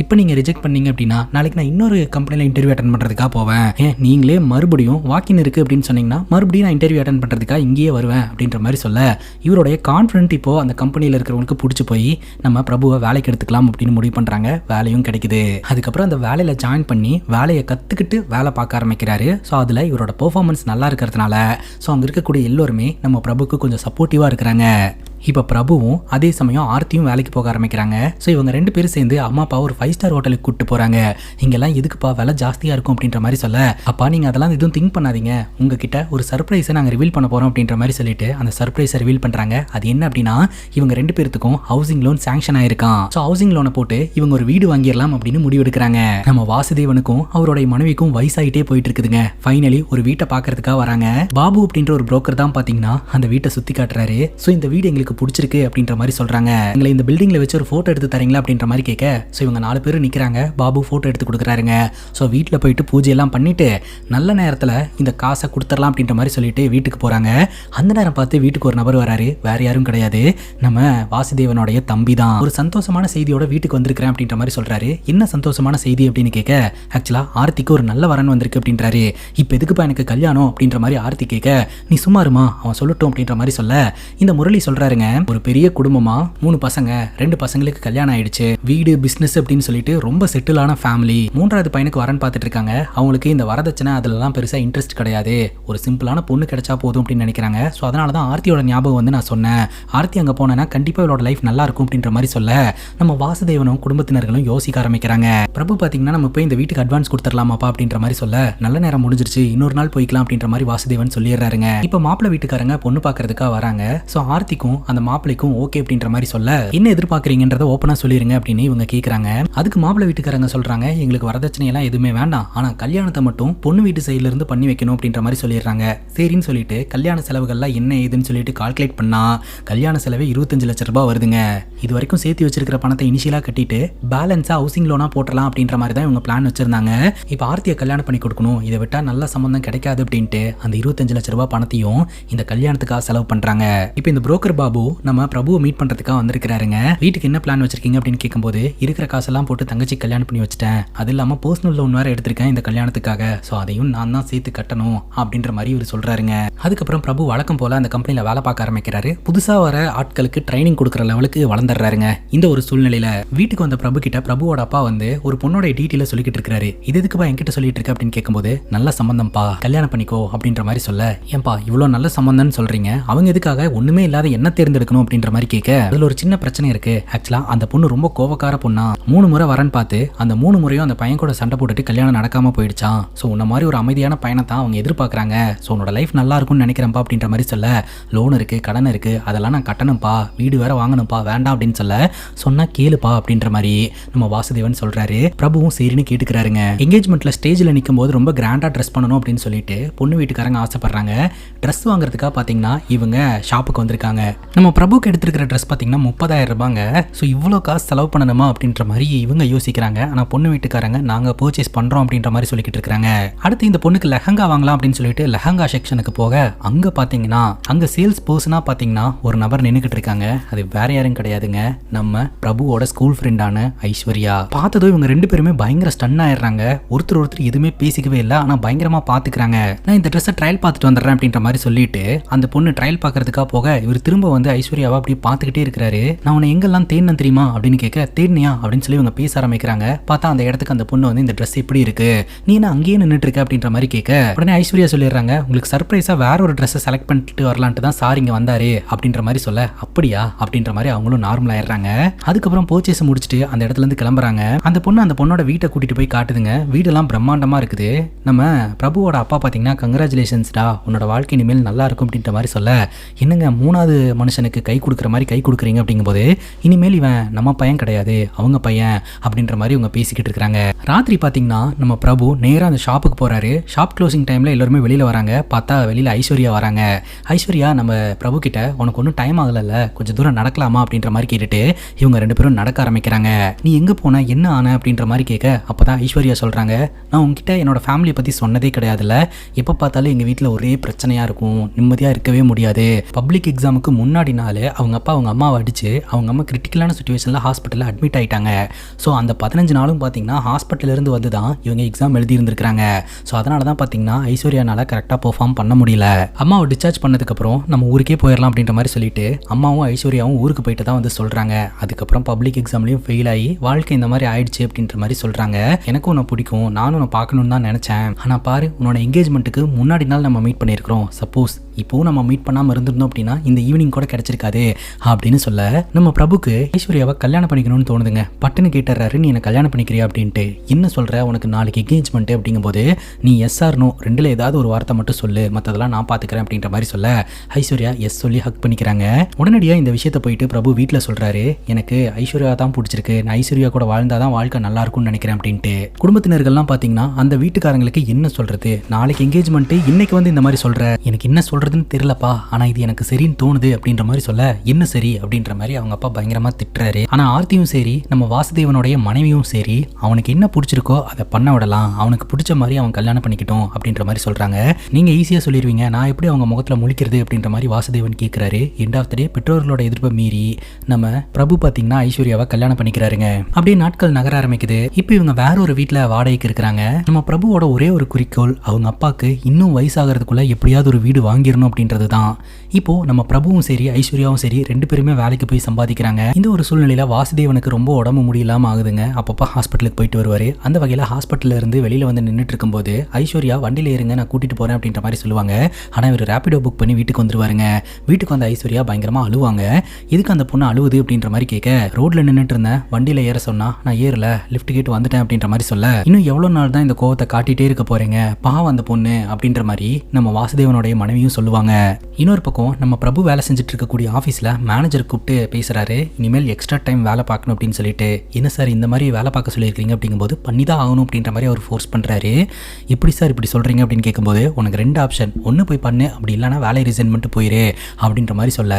இப்போ நீங்கள் ரிஜெக்ட் பண்ணீங்க அப்படின்னா நாளைக்கு நான் இன்னொரு கம்பெனியில் இன்டர்வியூ அட்டன் பண்ணுறதுக்காக போவேன், நீங்களே மறுபடியும் வாக்கின் இருக்குது அப்படின்னு சொன்னீங்கன்னா மறுபடியும் நான் இன்டர்வியூ அட்டன் பண்ணுறதுக்காக இங்கேயே வருவேன் அப்படின்ற மாதிரி சொல்ல, இவருடைய கான்ஃபிடென்ட் இப்போ அந்த கம்பெனியில் இருக்கிறவங்களுக்கு பிடிச்சி போய் நம்ம பிரபுவை வேலைக்கு எடுத்துக்கலாம் அப்படின்னு முடிவு பண்ணுறாங்க. வேலையும் கிடைக்குது. அதுக்கப்புறம் அந்த வேலையில் ஜாயின் பண்ணி வேலையை கற்றுக்கிட்டு வேலை பார்க்க ஆரம்பிக்கிறாரு. ஸோ அதில் இவரோட பெர்ஃபார்மன்ஸ் நல்லா இருக்கிறதுனால ஸோ அங்கே இருக்கக்கூடிய எல்லோருமே நம்ம பிரபுக்கு கொஞ்சம் சப்போர்ட்டிவாக இருக்கிறாங்க. இப்போ பிரபுவும் அதே சமயம் ஆர்த்தியும் வேலைக்கு போக ஆரம்பிக்கிறாங்க. ஸோ இவங்க 2 பேரும் சேர்ந்து அம்மா அப்பா ஒரு 5 ஸ்டார் ஹோட்டலுக்கு கூப்பிட்டு போறாங்க. இங்கெல்லாம் எதுக்குப்பா விலை ஜாஸ்தியா இருக்கும் அப்படின்ற மாதிரி சொல்ல, அப்பா நீங்க அதெல்லாம் எதுவும் திங்க் பண்ணாதீங்க, உங்ககிட்ட ஒரு சர்ப்ரைஸை நாங்கள் ரிவீல் பண்ண போறோம் அப்படின்ற மாதிரி சொல்லிட்டு அந்த சர்ப்ரைஸை ரிவீல் பண்றாங்க. அது என்ன அப்படின்னா, இவங்க 2 பேருக்கும் ஹவுசிங் லோன் சாங்ஷன் ஆயிருக்கான். ஸோ ஹவுசிங் லோனை போட்டு இவங்க ஒரு வீடு வாங்கிடலாம் அப்படின்னு முடிவெடுக்கிறாங்க. நம்ம வாசுதேவனுக்கும் அவருடைய மனைவிக்கும் வயசாயிட்டே போயிட்டு இருக்குதுங்க. ஃபைனலி ஒரு வீட்டை பாக்குறதுக்காக வராங்க. பாபு அப்படின்ற ஒரு புரோக்கர் தான் பாத்தீங்கன்னா அந்த வீட்டை சுத்தி காட்டுறாரு. ஸோ இந்த வீடு எங்களுக்கு பிடிச்சிருக்கு அப்படின்ற மாதிரி சொல்றாங்க. எங்களை இந்த பில்டிங்ல வச்சு ஒரு போட்டோ எடுத்து தரீங்களா அப்படின்ற மாதிரி கேட்க, ஸோ இவங்க 4 பேரும் நிக்கிறாங்க. பாபு போட்டோ எடுத்து கொடுக்குறாருங்க. ஸோ வீட்டில் போயிட்டு பூஜையெல்லாம் பண்ணிட்டு நல்ல நேரத்தில் இந்த காசை கொடுத்துடலாம் அப்படின்ற மாதிரி சொல்லிட்டு வீட்டுக்கு போறாங்க. அந்த நேரம் பார்த்து வீட்டுக்கு ஒரு நபர் வராரு. வேற யாரும் கிடையாது, நம்ம வாசுதேவனுடைய தம்பி தான். ஒரு சந்தோஷமான செய்தியோட வீட்டுக்கு வந்திருக்கிறேன் அப்படின்ற மாதிரி சொல்றாரு. என்ன சந்தோஷமான செய்தி அப்படின்னு கேட்க, ஆக்சுவலா ஆர்த்திக்கு ஒரு நல்ல வரன் வந்திருக்கு அப்படின்றாரு. இப்போ எதுக்குப்பா எனக்கு கல்யாணம் அப்படின்ற மாதிரி ஆர்த்தி கேட்க, நீ சும்மா இருமா அவன் சொல்லட்டும் அப்படின்ற மாதிரி சொல்ல, இந்த முரளி சொல்றாருங்க, ஒரு பெரிய குடும்பமா 3 பசங்க, 2 பசங்களுக்கு கல்யாணம் ஆயிடுச்சு, வீடு பிசினஸ் அப்படின்னு சொல்லிட்டு ரொம்ப செட்டிலான ஃபேமிலி. 3வது பையனுக்கு வரன் பார்த்துட்டு இருக்காங்க. அவங்களுக்கு இந்த வரதட்சணை அதுலலாம் பெருசா இன்ட்ரெஸ்ட் கிடையாது, ஒரு சிம்பிளான பொண்ணு கிடைச்சா போதும் அப்படின்னு நினைக்கிறாங்க. ஸோ அதனால தான் ஆர்த்தியோட ஞாபகம் வந்து நான் சொன்னேன், ஆர்த்தி அங்கே போனேன்னா கண்டிப்பா இவளோட லைஃப் நல்லா இருக்கும் அப்படின்ற மாதிரி சொல்ல, நம்ம வாசுதேவனும் குடும்பத்தினர்களும் யோசிக்க ஆரம்பிக்கிறாங்க. பிரபு பாத்தீங்கன்னா நம்ம போய் இந்த வீட்டுக்கு அட்வான்ஸ் கொடுத்துடலாமாப்பா அப்படின்ற மாதிரி சொல்ல, நல்ல நேரம் முடிஞ்சிருச்சு, இன்னொரு நாள் போய்க்கலாம் அப்படின்ற மாதிரி வாசுதேவன் சொல்லிடுறாருங்க. இப்போ மாப்பிள்ளை வீட்டுக்காரங்க பொண்ணு பார்க்கறதுக்காக வராங்க. ஸோ ஆர்த்திக்கும் அந்த மாப்பிள்ளைக்கும் ஓகே அப்படின்ற மாதிரி சொல்ல, என்ன எதிர்பார்க்குறீங்கன்றத ஓப்பனா சொல்லிருங்க அப்படின்னு இவங்க கேட்குறாங்க. அதுக்கு மாப்பிள்ளை வீட்டுக்காரங்க சொல்றாங்க, எங்களுக்கு வரதட்சணை எல்லாம் எதுவுமே வேண்டாம், ஆனா கல்யாணத்தை மட்டும் பொண்ணு வீட்டு சைடுல இருந்து பண்ணி வைக்கணும் அப்படின்ற மாதிரி சொல்லிடுறாங்க. சரின்னு சொல்லிட்டு கல்யாண செலவுகள்லாம் என்ன ஏதுன்னு சொல்லிட்டு கால்குலேட் பண்ணா கல்யாண செலவே 25 லட்சம் ரூபாய் வருதுங்க. இது வரைக்கும் சேர்த்து வச்சிருக்கிற பணத்தை இனிஷியலா கட்டிட்டு பேலன்ஸா ஹவுசிங் லோனா போட்டலாம் அப்படின்ற மாதிரி தான் இவங்க பிளான் வச்சிருந்தாங்க. இப்போ ஆர்த்தியை கல்யாணம் பண்ணி கொடுக்கணும், இதை விட்டா நல்ல சம்பந்தம் கிடைக்காது அப்படின்ட்டு அந்த 25 லட்சம் ரூபாய் பணத்தையும் இந்த கல்யாணத்துக்காக செலவு பண்றாங்க. இப்போ இந்த புரோக்கர் பாபு நம்ம பிரபுவை மீட் பண்றதுக்காக வந்திருக்கிறாருங்க. வீட்டுக்கு என்ன பிளான் வச்சிருக்கீங்க அப்படின்னு கேட்கும்போது, இருக்கிற காசெல்லாம் போட்டு தங்கச்சி கல்யாணம் பண்ணி வச்சிட்டேன், அது இல்லாம பர்சனல் லோன் வேற எடுத்திருக்கேன் இந்த கல்யாணத்துக்காக, ஸோ அதையும் நான் தான் சேர்த்து கட்டணும் அப்படின்ற மாதிரி இவர் சொல்றாருங்க. அதுக்கப்புறம் பிரபு வழக்கம் போல அந்த கம்பெனில வேலை பார்க்க ஆரம்பிக்கிறாரு. புதுசா வர ஆட்களுக்கு ட்ரைனிங் கொடுக்குற லெவலுக்கு வளர்ந்துடுறாருங்க. இந்த ஒரு சூழ்நிலையில வீட்டுக்கு வந்த பிரபு கிட்ட பிரபுவோட அப்பா வந்து ஒரு பொண்ணோட டீட்டெயில சொல்லிக்கிட்டு இருக்காரு. இது எதுக்குப்பா என்கிட்ட சொல்லிட்டு இருக்க அப்படின்னு கேட்கும்போது, நல்ல சம்பந்தம்ப்பா, கல்யாணம் பண்ணிக்கோ அப்படின்ற மாதிரி சொல்ல, ஏன்பா இவ்வளோ நல்ல சம்பந்தம்னு சொல்றீங்க, அவங்க எதுக்காக ஒண்ணுமே இல்லாத என்ன தேர்ந்தெடுக்கணும் அப்படின்ற மாதிரி கேட்க, அதுல ஒரு சின்ன பிரச்சனை இருக்கு. ஆக்சுவலா அந்த பொண்ணு ரொம்ப கோவக்கார பொண்ணா, 3 முறை வரன் பார்த்து அந்த 3 முறையும் அந்த பையன் கூட சண்டை போட்டுட்டு கல்யாணம் நடக்காம போயிடுச்சான். ஸோ உன்ன மாதிரி ஒரு அமைதியான பையனை தான் அவங்க எதிர்பார்க்குறாங்க. ஸோ உன்னோட லைஃப் நல்லா இருக்கும்னு நினைக்கிறேன்ப்பா அப்படின்ற மாதிரி சொல்ல, லோன் இருக்கு, கடன் இருக்கு, அதெல்லாம் நான் கட்டணும்ப்பா, வீடு வேற வாங்கணும்ப்பா, வேண்டாம் அப்படின்னு சொல்ல, சொன்னா கேளுப்பா அப்படின்ற மாதிரி நம்ம வாசுதேவன் சொல்றாரு. பிரபுவும் சரின்னு கேட்டுக்கிறாருங்க. என்கேஜ்மெண்ட்ல ஸ்டேஜ்ல நிற்கும் போது ரொம்ப கிராண்டா ட்ரெஸ் பண்ணணும் அப்படின்னு சொல்லிட்டு பொண்ணு வீட்டுக்காரங்க ஆசைப்படுறாங்க. ட்ரெஸ் வாங்குறதுக்காக பாத்தீங்கன்னா இவங்க ஷாப்புக்கு வந்திருக்காங்க. நம்ம பிரபுக்கு எடுத்துருக்கிற ட்ரெஸ் பாத்தீங்கன்னா 30,000 ரூபாங்க. ஸோ இவ்வளோ காசு செலவு பண்ணணுமா அப்படின்ற மாதிரி இவங்க யோசிக்கிறாங்க. ஆனால் பொண்ணு வீட்டுக்காரங்க நாங்கள் பர்ச்சேஸ் பண்ணுறோம் அப்படின்ற மாதிரி சொல்லிக்கிட்டு இருக்காங்க. அடுத்து இந்த பொண்ணுக்கு லெஹங்கா வாங்கலாம் அப்படின்னு சொல்லிட்டு லெஹங்கா செக்ஷனுக்கு போக, அங்கே பார்த்தீங்கன்னா அங்கே சேல்ஸ் பர்சனாக பார்த்தீங்கன்னா ஒரு நபர் நின்றுக்கிட்டு இருக்காங்க. அது வேற யாரும் கிடையாதுங்க, நம்ம பிரபுவோட ஸ்கூல் ஃப்ரெண்டான ஐஸ்வர்யா. பார்த்ததும் இவங்க 2 பேருமே பயங்கர ஸ்டன் ஆயிடுறாங்க. ஒருத்தர் எதுவுமே பேசிக்கவே இல்லை, ஆனால் பயங்கரமாக பார்த்துக்கிறாங்க. நான் இந்த ட்ரெஸ்ஸை ட்ரையல் பார்த்துட்டு வந்துடுறேன் அப்படின்ற மாதிரி சொல்லிட்டு அந்த பொண்ணு ட்ரையல் பார்க்கறதுக்காக போக, இவர் திரும்ப வந்து ஐஸ்வர்யாவை அப்படியே பார்த்துக்கிட்டே இருக்கிறாரு. நான் உன்னை எங்கெல்லாம் தேடினேன் தெரியுமா அப்படின்னு கேட்க, தேடினியா அப்படின்னு சொல்லி இவங்க பேச ஆரம்பிக்கிறாங்க. பார்த்தா அந்த இடத்துக்கு அந்த பொண்ணு வந்து இந்த ட்ரெஸ் எப்படி இருக்கு, நீ என்ன அங்கேயே நின்றுட்டு இருக்க அப்படின்ற மாதிரி கேட்க, உடனே ஐஸ்வர்யா சொல்லிடுறாங்க, உங்களுக்கு சர்ப்ரைஸா வேற ஒரு ட்ரெஸ்ஸை செலக்ட் பண்ணிட்டு வரலான்ட்டு தான் சார் இங்க வந்தாரு அப்படின்ற மாதிரி சொல்ல, அப்படியா அப்படின்ற மாதிரி அவங்களும் நார்மல் ஆயிடுறாங்க. அதுக்கப்புறம் பர்ச்சேஸ் முடிச்சுட்டு அந்த இடத்துல இருந்து கிளம்புறாங்க. அந்த பொண்ணோட வீட்டை கூட்டிட்டு போய் காட்டுதுங்க. வீடெல்லாம் பிரம்மாண்டமா இருக்குது. நம்ம பிரபுவோட அப்பா பாத்தீங்கன்னா, கங்க்ராச்சுலேஷன்ஸ்டா, உன்னோட வாழ்க்கை இனிமேல் நல்லா இருக்கும் அப்படின்ற மாதிரி சொல்ல, என்னங்க 3வது மனுஷனுக்கு கை கொடுக்குற மாதிரி கை கொடுக்குறீங்க அப்படிங்கும்போது, இனிமேல் இவன் நம்ம பையன் கிடையாது அவங்க பையன் அப்படின்ற மாதிரி இவங்க பேசிக்கிட்டு இருக்காங்க. ராத்திரி பாத்தீங்கன்னா நம்ம பிரபு நேரா அந்த ஷாப்புக்கு போறாரு. ஷாப் க்ளோசிங் டைம்ல எல்லாருமே வெளியில வராங்க. பார்த்தா வெளியில ஐஸ்வர்யா வராங்க. ஐஸ்வர்யா நம்ம பிரபு கிட்ட, உனக்கு ஒன்றும் டைம் ஆகல, கொஞ்சம் தூரம் நடக்கலாமா அப்படின்ற மாதிரி கேட்டுட்டு இவங்க 2 பேரும் நடக்க ஆரம்பிக்கிறாங்க. நீ எங்க போன, என்ன ஆன அப்படின்ற மாதிரி கேட்க, அப்பதான் ஐஸ்வர்யா சொல்றாங்க, நான் உங்ககிட்ட என்னோட ஃபேமிலியை பத்தி சொன்னதே கிடையாதுல்ல, எப்ப பார்த்தாலும் எங்க வீட்டுல ஒரே பிரச்சனையா இருக்கும், நிம்மதியா இருக்கவே முடியாது. பப்ளிக் எக்ஸாமுக்கு முன்னாடி நாள் அவங்க அப்பா அவங்க அம்மாவை அடிச்சு அவங்க அம்மா கிரிட்டிக்கலான சுச்சுவேஷன்ல ஹாஸ்பிட்டலில் அட்மிட் ஆயிட்டாங்க. ஸோ அந்த 15 நாளும் பார்த்தீங்கன்னா ஹாஸ்பிட்டல் இருந்து வந்து தான் இவங்க எக்ஸாம் எழுதி இருந்திருக்காங்க. ஸோ அதனால தான் பார்த்தீங்கன்னா ஐஸ்வர்யானால கரெக்டாக பெர்ஃபார்ம் பண்ண முடியல. அம்மாவை டிஸ்சார்ஜ் பண்ணதுக்கப்புறம் நம்ம ஊருக்கே போயிடலாம் அப்படின்ற மாதிரி சொல்லிட்டு அம்மாவும் ஐஸ்வர்யாவும் ஊருக்கு போயிட்டு தான் வந்து சொல்றாங்க. அதுக்கப்புறம் பப்ளிக் எக்ஸாம்லையும் ஃபெயில் ஆகி வாழ்க்கை இந்த மாதிரி ஆயிடுச்சு அப்படின்ற மாதிரி சொல்றாங்க. எனக்கும் உன்னை பிடிக்கும், நானும் உன்னை பார்க்கணும்னு தான் நினைச்சேன், ஆனால் பாரு உன்னோட என்கேஜ்மெண்ட்டுக்கு முன்னாடி நாள் நம்ம மீட் பண்ணியிருக்கிறோம். சப்போஸ் இப்போ நம்ம மீட் பண்ணாம இருந்திருந்தோம் அப்படின்னா இந்த ஈவினிங் கூட கிடைச்சிருக்காது அப்படின்னு சொல்ல நம்ம பிரபுக்கு ஐஸ்வர்யாவை கல்யாணம் பண்ணிக்கணும்னு தோணுதுங்க. பட்டுன்னு கேட்டுறாரு, நீ என்ன கல்யாணம் பண்ணிக்கிறியா அப்படின்ட்டு. என்ன சொல்ற, உனக்கு நாளைக்கு என்கேஜ்மெண்ட் அப்படிங்கும்போது நீ எஸ் ஆர் நோ ரெண்டுல ஏதாவது ஒரு வார்த்தை மட்டும் சொல்லு, மற்றதெல்லாம் நான் பாத்துக்கிறேன் அப்படின்ற மாதிரி சொல்ல ஐஸ்வர்யா எஸ் சொல்லி ஹக் பண்ணிக்கிறாங்க. உடனடியாக இந்த விஷயத்தை போயிட்டு பிரபு வீட்டில் சொல்றாரு, எனக்கு ஐஸ்வர்யா தான் பிடிச்சிருக்கு, நான் ஐஸ்வர்யா கூட வாழ்ந்தாதான் வாழ்க்கை நல்லா இருக்கும்னு நினைக்கிறேன் அப்படின்ட்டு. குடும்பத்தினர்கள்லாம் பாத்தீங்கன்னா அந்த வீட்டுக்காரங்களுக்கு என்ன சொல்றது, நாளைக்கு என்கேஜ்மெண்ட், இன்னைக்கு வந்து இந்த மாதிரி சொல்ற, எனக்கு என்ன சொல்றதுன்னு தெரியலப்பா, ஆனா இது எனக்கு சரின்னு தோணுது அப்படின்ற மாதிரி சொல்ல, என்ன சரி அப்படின்ற மாதிரி அவங்க அப்பா பயங்கரமா திட்டுறாரு. ஆனா ஆர்த்தியும் சரி நம்ம வாசுதேவனுடைய மனைவியும் சரி அவனுக்கு என்ன பிடிச்சிருக்கோ அதை பண்ண விடலாம், அவனுக்கு பிடிச்ச மாதிரி அவன் கல்யாணம் பண்ணிக்கிட்டோம் அப்படின்ற மாதிரி சொல்றாங்க. நீங்க ஈஸியா சொல்லிடுவீங்க, நான் எப்படி அவங்க முகத்துல முழிக்கிறது அப்படின்ற மாதிரி வாசுதேவன் கேட்கிறாரு. எண்ட் ஆஃப் த டே பெற்றோர்களோட எதிர்ப்பை மீறி நம்ம பிரபு பாத்தீங்கன்னா ஐஸ்வர்யாவை கல்யாணம் பண்ணிக்கிறாருங்க. அப்படியே நாட்கள் நகர ஆரம்பிக்குது. இப்போ இவங்க வேற ஒரு வீட்டுல வாடகைக்கு இருக்கிறாங்க. நம்ம பிரபுவோட ஒரே ஒரு குறிக்கோள் அவங்க அப்பாக்கு இன்னும் வயசாகிறதுக்குள்ள எப்படியாவது ஒரு வீடு வாங்கிடணும் அப்படின்றது தான். இப்போ நம்ம பிரபுவும் சரி ஐஸ்வர்யாவும் சரி ரெண்டு பேருமே வேலைக்கு போய் சம்பாதிக்கிறாங்க. இந்த ஒரு சூழ்நிலையில வாசுதேவனுக்கு ரொம்ப உடம்பு முடியலாம ஆகுதுங்க. அப்பப்போ ஹாஸ்பிட்டலுக்கு போயிட்டு வருவாரு. அந்த வகையில ஹாஸ்பிட்டல்ல இருந்து வெளியில வந்து நின்றுட்டு இருக்கும்போது ஐஸ்வர்யா வண்டியில இருங்க, நான் கூட்டிட்டு போறேன் அப்படின்ற மாதிரி சொல்லுவாங்க. ஆனா இவர் ரேபிடோ புக் பண்ணி வீட்டுக்கு வந்துருவாருங்க. வீட்டுக்கு வந்த ஐஸ்வர்யா பயங்கரமா அழுவாங்க. எதுக்கு அந்த பொண்ணு அழுவுது அப்படின்ற மாதிரி கேட்க, ரோட்ல நின்றுட்டு இருந்தேன், வண்டியில ஏற சொன்னா நான் ஏறல, லிஃப்ட் கேட்டு வந்துட்டேன் அப்படின்ற மாதிரி சொல்ல, இன்னும் எவ்வளவு நாள் தான் இந்த கோவத்தை காட்டிட்டே இருக்க போறீங்க, பாவம் அந்த பொண்ணு அப்படின்ற மாதிரி நம்ம வாசுதேவனுடைய மனைவியும் சொல்லுவாங்க. இன்னொரு பக்கம் நம்ம பிரபு வேலை செஞ்சுட்டு இருக்கக்கூடிய ஆஃபீஸில் மேனேஜர் கூப்பிட்டு பேசுகிறாரு. இனிமேல் எக்ஸ்ட்ரா டைம் வேலை பார்க்கணும் அப்படின்னு சொல்லிட்டு, என்ன சார் இந்த மாதிரி வேலை பார்க்க சொல்லியிருக்கீங்க அப்படிங்கும்போது பண்ணி தான் ஆகணும் அப்படின்ற மாதிரி அவர் ஃபோர்ஸ் பண்ணுறாரு. எப்படி சார் இப்படி சொல்கிறீங்க அப்படின்னு கேட்கும்போது, உனக்கு ரெண்டு ஆப்ஷன், ஒன்று போய் பண்ணு, அப்படி இல்லைனா வேலை ரிசைன் பண்ணிட்டு போயிரு அப்படின்ற மாதிரி சொல்ல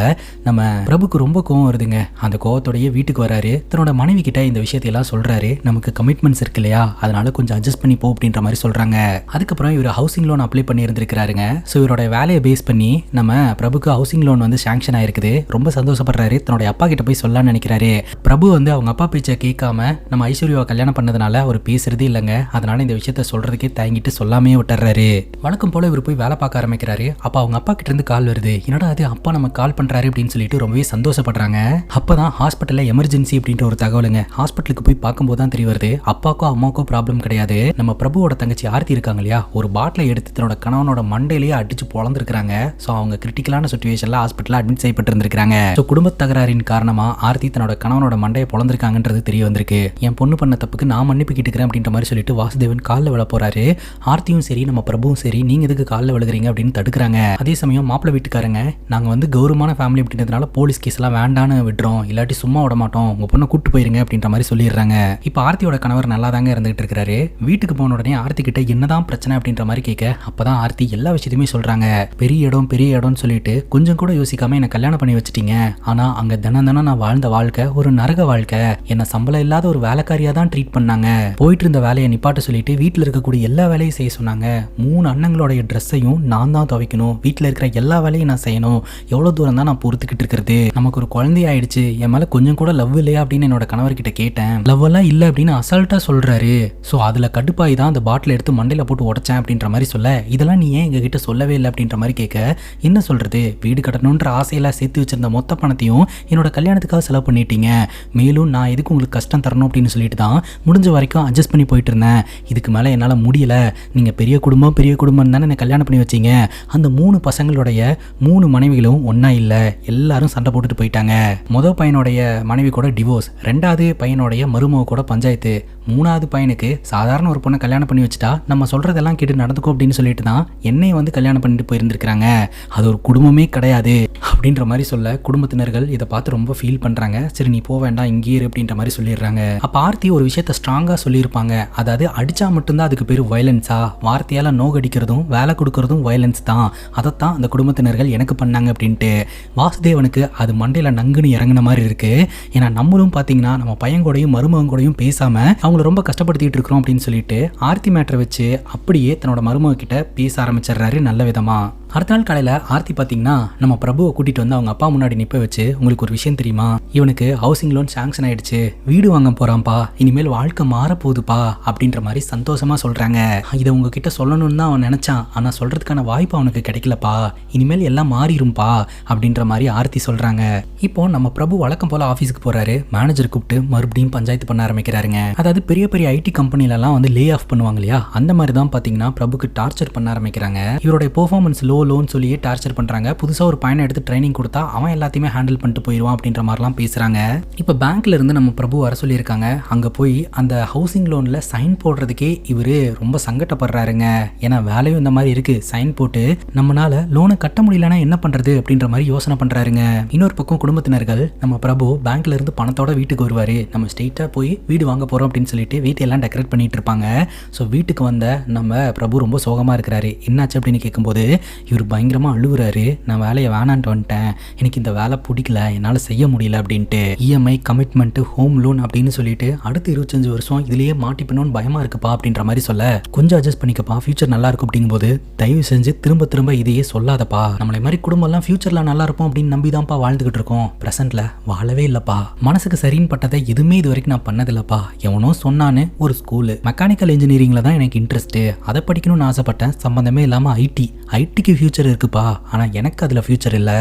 நம்ம பிரபுக்கு ரொம்ப கோவம் வருதுங்க. அந்த கோவத்தோடைய வீட்டுக்கு வராரு. தன்னோட மனைவி கிட்ட இந்த விஷயத்தையெல்லாம் சொல்கிறாரு. நமக்கு கமிட்மெண்ட்ஸ் இருக்கு இல்லையா, அதனால கொஞ்சம் அட்ஜஸ்ட் பண்ணி போ அப்படின்ற மாதிரி சொல்கிறாங்க. அதுக்கப்புறம் இவர் ஹவுசிங் லோன் அப்ளை பண்ணி இருந்திருக்கிறாருங்க. ஸோ இவரோட வேலையை பேஸ் பண்ணி நம்ம பிரபுக்கு ஹவுசிங் லோன் வந்து சாங்ஷன் ஆயிருக்குது. ரொம்ப சந்தோஷப்படுறாரு. தன்னோட அப்பா கிட்ட போய் சொல்லலாம்னு நினைக்கிறாரு. பிரபு வந்து அவங்க அப்பா பேச்சை கேட்காம நம்ம ஐஸ்வர்யாவை கல்யாணம் பண்ணதுனால அவர் பேசுறதே இல்லைங்க. அதனால இந்த விஷயத்த சொல்றதுக்கே தயங்கிட்டு சொல்லாமே விட்டுறாரு. வழக்கம் போல இவர் போய் வேலை பார்க்க ஆரம்பிக்கிறாரு. அப்ப அவங்க அப்பா கிட்ட இருந்து கால் வருது. என்னடா அது, அப்பா நம்ம கால் பண்றாரு அப்படின்னு சொல்லிட்டு ரொம்பவே சந்தோஷப்படுறாங்க. அப்பதான் ஹாஸ்பிட்டல்ல எமர்ஜென்சி அப்படின்ற ஒரு தகவலுங்க. ஹாஸ்பிட்டலுக்கு போய் பார்க்கும்போது தான் தெரிய வருது, அப்பாக்கோ அம்மாக்கோ ப்ராப்ளம் கிடையாது. நம்ம பிரபுவோட தங்கச்சி ஆர்த்தி இருக்காங்க இல்லையா, ஒரு பாட்டிலை எடுத்து தன்னோட கணவனோட மண்டையிலேயே அடிச்சு பொழந்திருக்காங்க. ஸோ அவங்க கிரிட்டிக்கலான சுச்சுவேஷன்ல ஹாஸ்பிட்டல் அட்மிட் செய்யப்பட்டு இருந்திருக்காங்க. ஸோ குடும்ப தகராறின் காரணமா ஆர்த்தி தன்னோட கணவனோட மண்டையை பொழந்திருக்காங்கன்றது தெரிய வந்திருக்கு. என் பொண்ணு பண்ண தப்புக்கு நான் மன்னிப்பு கேட்டுக்கிறேன் அப்படின்ற மாதிரி சொல்லிட்டு வாசுதேவன் காலில் விழ போறாரு. ஆர்த்தியும் சரி நம்ம பிரபுவும் சரி, நீங்க எதுக்கு காலில் விழுகிறீங்க அப்படின்னு தடுக்கிறாங்க. அதே சமயம் மாப்பிள்ளை வீட்டுக்காரங்க, நாங்க வந்து கௌரவமான ஃபேமிலி அப்படின்றதுனால போலீஸ் கேஸ் எல்லாம் வேண்டான்னு விடுறோம், இல்லாட்டி சும்மா விட மாட்டோம், உங்க பொண்ணை கூட்டு போயிருங்க அப்படின்ற மாதிரி சொல்லிடுறாங்க. இப்போ ஆர்த்தியோட கணவர் நல்லா தாங்க இருந்துகிட்டு இருக்காரு. வீட்டுக்கு போன உடனே ஆர்த்தி கிட்ட என்னதான் பிரச்சனை அப்படின்ற மாதிரி கேட்க, அப்பதான் ஆர்த்தி எல்லா விஷயத்தையுமே சொல்றாங்க. பெரிய இடம்னு சொல்லிட்டு கொஞ்சம் கூட யோசிக்காம என்ன கல்யாணம் பண்ணி வச்சிட்டீங்க. ஆனா அங்க தினம் நான் வாழ்ந்த வாழ்க்கை ஒரு நரக வாழ்க்கை. என்ன சம்பளம் இல்லாத ஒரு வேலைக்காரியா தான் ட்ரீட் பண்ணாங்க. போயிட்டு இருந்த வேலையை நிப்பாட்ட சொல்லிட்டு வீட்டுல இருக்கக்கூடிய எல்லா வேலையும் செய்ய சொன்னாங்க. 3 அண்ணங்களோடைய ட்ரெஸ்ஸையும் நான் தான் துவைக்கணும், வீட்டுல இருக்கிற எல்லா வேலையும் நான் செய்யணும். எவ்வளவு தூரம் தான் நான் பொறுத்துக்கிட்டு இருக்கிறது, நமக்கு ஒரு குழந்தை ஆயிடுச்சு, என் மேல கொஞ்சம் கூட லவ் இல்லையா அப்படின்னு என்னோட கணவர்கிட்ட கேட்டேன். லவ் எல்லாம் இல்ல அப்படின்னு அசால்ட்டா சொல்றாரு. சோ அதுல கடுப்பாய் தான் அந்த பாட்டில் எடுத்து மண்டையில போட்டு உடைச்சேன் அப்படின்ற மாதிரி சொல்ல, இதெல்லாம் நீ ஏன் எங்க கிட்ட சொல்லவே இல்லை அப்படின்ற மாதிரி கேட்க, என்ன சொல்றது, வீடு கட்டணுன்ற ஆசையில சேர்த்து வச்சிருந்த மொத்த பணத்தையும் என்னோட கல்யாணத்துக்காக செலவு பண்ணிட்டீங்க. மேலும் நான் எதுக்கு உங்களுக்கு கஷ்டம் தரணும் அப்படின்னு சொல்லிட்டு தான் முடிஞ்ச வரைக்கும் அட்ஜஸ்ட் பண்ணி போயிட்டு இருந்தேன். இதுக்கு மேல என்னால முடியல. நீங்க பெரிய குடும்பம் தானே என்ன கல்யாணம் பண்ணி வச்சீங்க. அந்த 3 பசங்களுடைய 3 மனைவிகளும் ஒன்னா இல்ல, எல்லாரும் சண்டை போட்டுட்டு போயிட்டாங்க. முதல் பையனுடைய மனைவி கூட டிவோர்ஸ், 2வது பையனுடைய மருமக கூட பஞ்சாயத்து, 3வது பையனுக்கு சாதாரண ஒரு பொண்ணை கல்யாணம் பண்ணி வச்சுட்டா நம்ம சொல்றதெல்லாம் கேட்டு நடந்துக்கும் அப்படின்னு சொல்லிட்டு தான் என்னை வந்து கல்யாணம் பண்ணிட்டு போயிருந்திருக்காங்க. அது ஒரு குடும்பமே கிடையாது அப்படின்ற மாதிரி சொல்ல, குடும்பத்தினர்கள் இதை பார்த்து ரொம்ப ஃபீல் பண்றாங்க. சரி நீ போக வேண்டாம், இங்கே இரு அப்படின்ற மாதிரி சொல்லிடுறாங்க. அப்ப ஆர்த்தி ஒரு விஷயத்த ஸ்ட்ராங்கா சொல்லியிருப்பாங்க. அதாவது அடிச்சா மட்டும்தான் அதுக்கு பேரு வயலன்ஸா, வார்த்தையால நோகடிக்கிறதும் வேலை கொடுக்கறதும் வயலன்ஸ் தான், அதைத்தான் அந்த குடும்பத்தினர்கள் எனக்கு பண்ணாங்க அப்படின்ட்டு. வாசுதேவனுக்கு அது மண்டையில நங்குன்னு இறங்கின மாதிரி இருக்கு. ஏன்னா நம்மளும் பாத்தீங்கன்னா நம்ம பையன் கூடயும் மருமகன் கூடயும் பேசாம அவங்கள ரொம்ப கஷ்டப்படுத்திட்டு இருக்கிறோம் அப்படின்னு சொல்லிட்டு ஆர்த்தி மேட்டரை வச்சு அப்படியே தன்னோட மருமக கிட்ட பேச ஆரம்பிச்சிடுறாரு நல்ல விதமா. அடுத்த நாள் காலையில ஆர்த்தி பாத்தீங்கன்னா நம்ம பிரபுவை கூட்டிட்டு வந்து அவங்க அப்பா முன்னாடி நிப்ப வச்சு, உங்களுக்கு ஒரு விஷயம் தெரியுமா, இவனுக்கு ஹவுசிங் லோன் சாங்ஷன் ஆயிடுச்சு, வீடு வாங்க போறான்பா, இனிமேல் வாழ்க்கை மாற போகுதுப்பா அப்படின்ற மாதிரி சந்தோஷமா சொல்றாங்க. இதை உங்ககிட்ட சொல்லணும்னு தான் அவன் நினைச்சான், ஆனா சொல்றதுக்கான வாய்ப்பு அவனுக்கு கிடைக்கலப்பா, இனிமேல் எல்லாம் மாறிடும்பா அப்படின்ற மாதிரி ஆர்த்தி சொல்றாங்க. இப்போ நம்ம பிரபு வழக்கம் போல ஆஃபீஸுக்கு போறாரு. மேனேஜர் கூப்பிட்டு மறுபடியும் பஞ்சாயத்து பண்ண ஆரம்பிக்கிறாருங்க. அதாவது பெரிய பெரிய ஐடி கம்பெனிலலாம் வந்து லே ஆஃப் பண்ணுவாங்க இல்லையா, அந்த மாதிரி தான் பாத்தீங்கன்னா பிரபுக்கு டார்ச்சர் பண்ண ஆரம்பிக்கிறாங்க. இவருடைய பெர்ஃபார்மன்ஸ் லோ லோன்னு சொல்லி டார்ச்சர் பண்றாங்க. புதுசா ஒரு பையனை எடுத்து ட்ரைனிங் கொடுத்தா அவன் எல்லாத்தையுமே ஹேண்டில் பண்ணிட்டு போயிடுவான் அப்படின்ற மாதிரிலாம் பேசுறாங்க. இப்போ பேங்க்ல இருந்து நம்ம பிரபு வர சொல்லியிருக்காங்க. அங்க போய் அந்த ஹவுசிங் லோன்ல சைன் போடுறதுக்கே இவரு ரொம்ப சங்கடப்படுறாருங்க. ஏன்னா வேலையும் இந்த மாதிரி இருக்கு, சைன் போட்டு நம்மளால லோனை கட்ட முடியலன்னா என்ன பண்றது அப்படின்ற மாதிரி யோசனை பண்றாருங்க. இன்னொரு பக்கம் குடும்பத்தினர்கள் நம்ம பிரபு பேங்க்ல இருந்து பணத்தோட வீட்டுக்கு வருவாரு, நம்ம ஸ்ட்ரெயிட்டா போய் வீடு வாங்க போறோம் அப்படின்னு சொல்லிட்டு வீட்டையெல்லாம் டெக்கரேட் பண்ணிட்டு இருப்பாங்க. ஸோ வீட்டுக்கு வந்த நம்ம பிரபு ரொம்ப சோகமா இருக்கிறாரு. என்னாச்சு அப்படின்னு கேட்கும்போது இவர் பயங்கரமா அழுகுறாரு. நான் வேலையை வேணான்ட்டு வந்துட்டேன், எனக்கு இந்த வேலை பிடிக்கல, என்னால் செய்ய முடியல அப்படின்ட்டு. இஎம்ஐ கமிட்மெண்ட் ஹோம் லோன் அப்படின்னு சொல்லிட்டு அடுத்து 25 வருஷம் இதுலயே மாட்டிப்பணும்னு பயமா இருக்குப்பா அப்படின்ற மாதிரி சொல்ல, கொஞ்சம் அட்ஜஸ்ட் பண்ணிக்கப்பா, ஃபியூச்சர் நல்லா இருக்கும் அப்படிங்கும்போது தயவு செஞ்சு திரும்ப திரும்ப இதையே சொல்லாதப்பா, நம்மளை மாதிரி குடும்பம் எல்லாம் ஃபியூச்சர்ல நல்லா இருக்கும் அப்படின்னு நம்பிதான்ப்பா வாழ்ந்துகிட்டு இருக்கோம், பிரசன்ட்ல வாழவே இல்லப்பா, மனசுக்கு சரின்னு பட்டதை எதுவுமே இது வரைக்கும் நான் பண்ணதில்லப்பா, எவனோ சொன்னான்னு ஒரு ஸ்கூலு மெக்கானிக்கல் இன்ஜினியரிங்ல தான் எனக்கு இன்ட்ரெஸ்ட், அதை படிக்கணும்னு ஆசைப்பட்டேன், சம்பந்தமே இல்லாம ஐடிக்கு ஃபியூச்சர் இருக்குப்பா, ஆனா எனக்கு அதுல ஃபியூச்சர் இல்ல,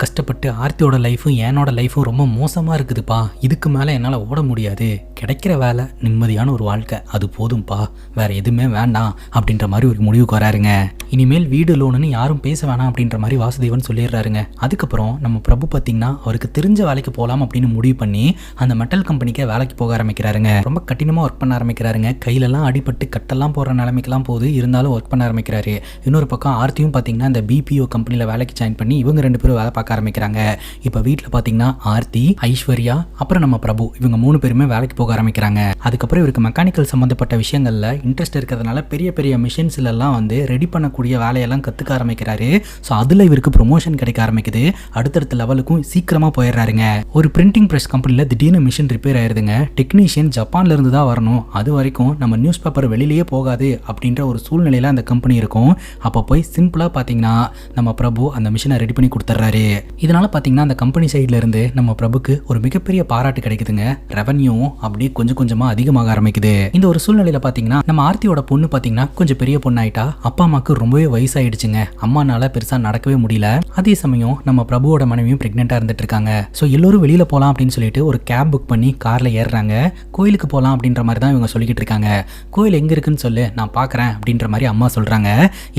கஷ்டப்பட்டு ஆர்த்தியோட லைஃபும் என்னோட லைஃபும் ரொம்ப மோசமா இருக்குதுப்பா, இதுக்கு மேல என்னால ஓட முடியாது, கிடைக்கிற வேலை நிம்மதியான ஒரு வாழ்க்கை அது போதும்பா, வேற எதுவுமே வேண்டாம் அப்படின்ற மாதிரி ஒரு முடிவுக்கு வராருங்க. இனிமேல் வீடு லோனுன்னு யாரும் பேச வேணாம் அப்படின்ற மாதிரி வாசுதேவன் சொல்லிடுறாருங்க. அதுக்கப்புறம் நம்ம பிரபு பார்த்தீங்கன்னா அவருக்கு தெரிஞ்ச வேலைக்கு போகலாம் அப்படின்னு முடிவு பண்ணி அந்த மெட்டல் கம்பெனிக்கே வேலைக்கு போக ஆரம்பிக்கிறாருங்க. ரொம்ப கடினமாக ஒர்க் பண்ண ஆரம்பிக்கிறாருங்க. கையிலெல்லாம் அடிபட்டு கட்டெல்லாம் போகிற நிலைமைக்கெல்லாம் போகுது, இருந்தாலும் ஒர்க் பண்ண ஆரம்பிக்கிறாரு. இன்னொரு பக்கம் ஆர்த்தியும் பார்த்தீங்கன்னா இந்த பிபிஓ கம்பெனியில் வேலைக்கு ஜாயின் பண்ணி இவங்க 2 பேரும் வேலை பார்க்க ஆரம்பிக்கிறாங்க. இப்போ வீட்டில் பார்த்தீங்கன்னா ஆர்த்தி, ஐஸ்வர்யா, அப்புறம் நம்ம பிரபு இவங்க 3 பேருமே வேலைக்கு போக ஆரம்பிக்கிறாங்க. அதுக்கப்புறம் இவருக்கு மெக்கானிக்கல் சம்மந்தப்பட்ட விஷயங்கள்ல இன்ட்ரெஸ்ட் இருக்கிறதுனால பெரிய பெரிய மிஷின்ஸ்லாம் வந்து ரெடி பண்ணக்கூடிய வேலையெல்லாம் கற்றுக்க ஆரம்பிக்கிறாரு. ஸோ அதில் இவருக்கு ப்ரொமோஷன் கிடைக்க ஆரம்பிக்குது. அடுத்தடுத்த லெவலுக்கும் சீக்கிரமாக போயிடுறாருங்க. ஒரு பிரிண்டிங் ப்ரெஸ் கம்பெனியில் திடீர்னு மிஷின் ரிப்பேர் ஆயிருதுங்க. டெக்னீஷியன் ஜப்பான்ல இருந்து தான் வரணும், அது வரைக்கும் நம்ம நியூஸ் பேப்பர் வெளியிலேயே போகாது அப்படின்ற ஒரு சூழ்நிலையில் அந்த கம்பெனி இருக்கும். அப்போ போய் சிம்பிளாக பார்த்தீங்கன்னா நம்ம பிரபு அந்த மிஷினை ரெடி பண்ணி கொடுத்துட்றாரு. இதனால பார்த்தீங்கன்னா அந்த கம்பெனி சைட்ல இருந்து நம்ம பிரபுக்கு ஒரு மிகப்பெரிய பாராட்டு கிடைக்குதுங்க. ரெவன்யூவும் அப்படியே கொஞ்சம் கொஞ்சமாக அதிகமாக ஆரம்பிக்குது. இந்த ஒரு சூழ்நிலையில் பார்த்தீங்கன்னா நம்ம ஆர்த்தியோட பொண்ணு பார்த்தீங்கன்னா கொஞ்சம் பெரிய பொண்ணாயிட்டா, அப்பா அம்மாவுக்கு ரொம்பவே வயசாயிடுச்சுங்க, அம்மானால பெருசா நடக்கவே முடியல. அதே சமயம் நம்ம பிரபுவோட மனைவியும் பிரெக்னெண்டா இருந்துட்டு இருக்காங்க. ஸோ எல்லோரும் வெளியில போகலாம் அப்படின்னு சொல்லிட்டு ஒரு கேப் புக் பண்ணி கார்ல ஏறுறாங்க. கோயிலுக்கு போகலாம் அப்படின்ற மாதிரி தான் இவங்க சொல்லிக்கிட்டு இருக்காங்க. கோயில் எங்க இருக்குன்னு சொல்லு, நான் பார்க்குறேன் அப்படின்ற மாதிரி அம்மா சொல்றாங்க.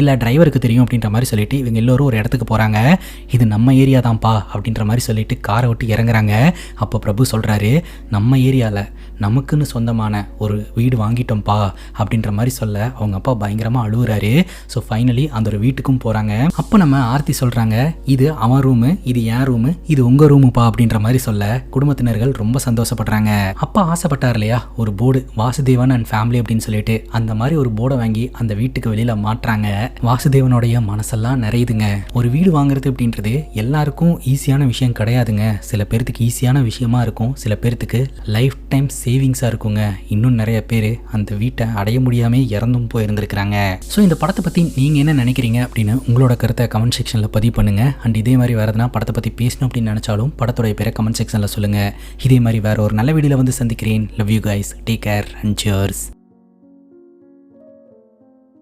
இல்ல டிரைவருக்கு தெரியும் அப்படின்ற மாதிரி சொல்லிட்டு இவங்க எல்லோரும் ஒரு இடத்துக்கு போறாங்க. இது நம்ம ஏரியா தான்ப்பா அப்படின்ற மாதிரி சொல்லிட்டு காரை விட்டு இறங்குறாங்க. அப்போ பிரபு சொல்றாரு, நம்ம ஏரியாவில் நமக்குன்னு சொந்தமான ஒரு வீடு வாங்கிட்டோம்ப்பா அப்படின்ற மாதிரி சொல்ல அவங்க அப்பா பயங்கரமாக அழுகுறாரு. ஸோ ஃபைனலி அந்த ஒரு வீட்டுக்கும் போகிறாங்க. அப்போ நம்ம ஆர்த்தி சொல்கிறாங்க, இது அவன் ரூமு, இது என் ரூமு, இது உங்கள் ரூமுப்பா அப்படின்ற மாதிரி சொல்ல குடும்பத்தினர்கள் ரொம்ப சந்தோஷப்படுறாங்க. அப்பா ஆசைப்பட்டார் இல்லையா ஒரு போர்டு, வாசுதேவன் அண்ட் ஃபேமிலி அப்படின்னு சொல்லிட்டு, அந்த மாதிரி ஒரு போர்டை வாங்கி அந்த வீட்டுக்கு வெளியில் மாட்டுறாங்க. வாசுதேவனுடைய மனசெல்லாம் நிறையுதுங்க. ஒரு வீடு வாங்குறது அப்படின்றது எல்லாருக்கும் ஈஸியான விஷயம் கிடையாதுங்க. சில பேர்த்துக்கு ஈஸியான விஷயமா இருக்கும், சில பேர்த்துக்கு லைஃப் டைம் சேவிங்ஸாக இருக்குங்க. இன்னும் நிறைய பேர் அந்த வீட்டை அடைய முடியாமல் இறந்தும் போயிருந்துருக்கிறாங்க. ஸோ இந்த படத்தை பற்றி நீங்கள் என்ன நினைக்கிறீங்க அப்படின்னு உங்களோட கருத்தை கமெண்ட் செக்ஷனில் பதிவு பண்ணுங்கள். அண்ட் இதே மாதிரி வேறு எதனா படத்தை பற்றி பேசணும் அப்படின்னு நினச்சாலும் படத்தோடைய பேரை கமெண்ட் செக்ஷனில் சொல்லுங்கள். இதே மாதிரி வேறு ஒரு நல்ல வீடியோவில் வந்து சந்திக்கிறேன். Love you guys, take care and cheers.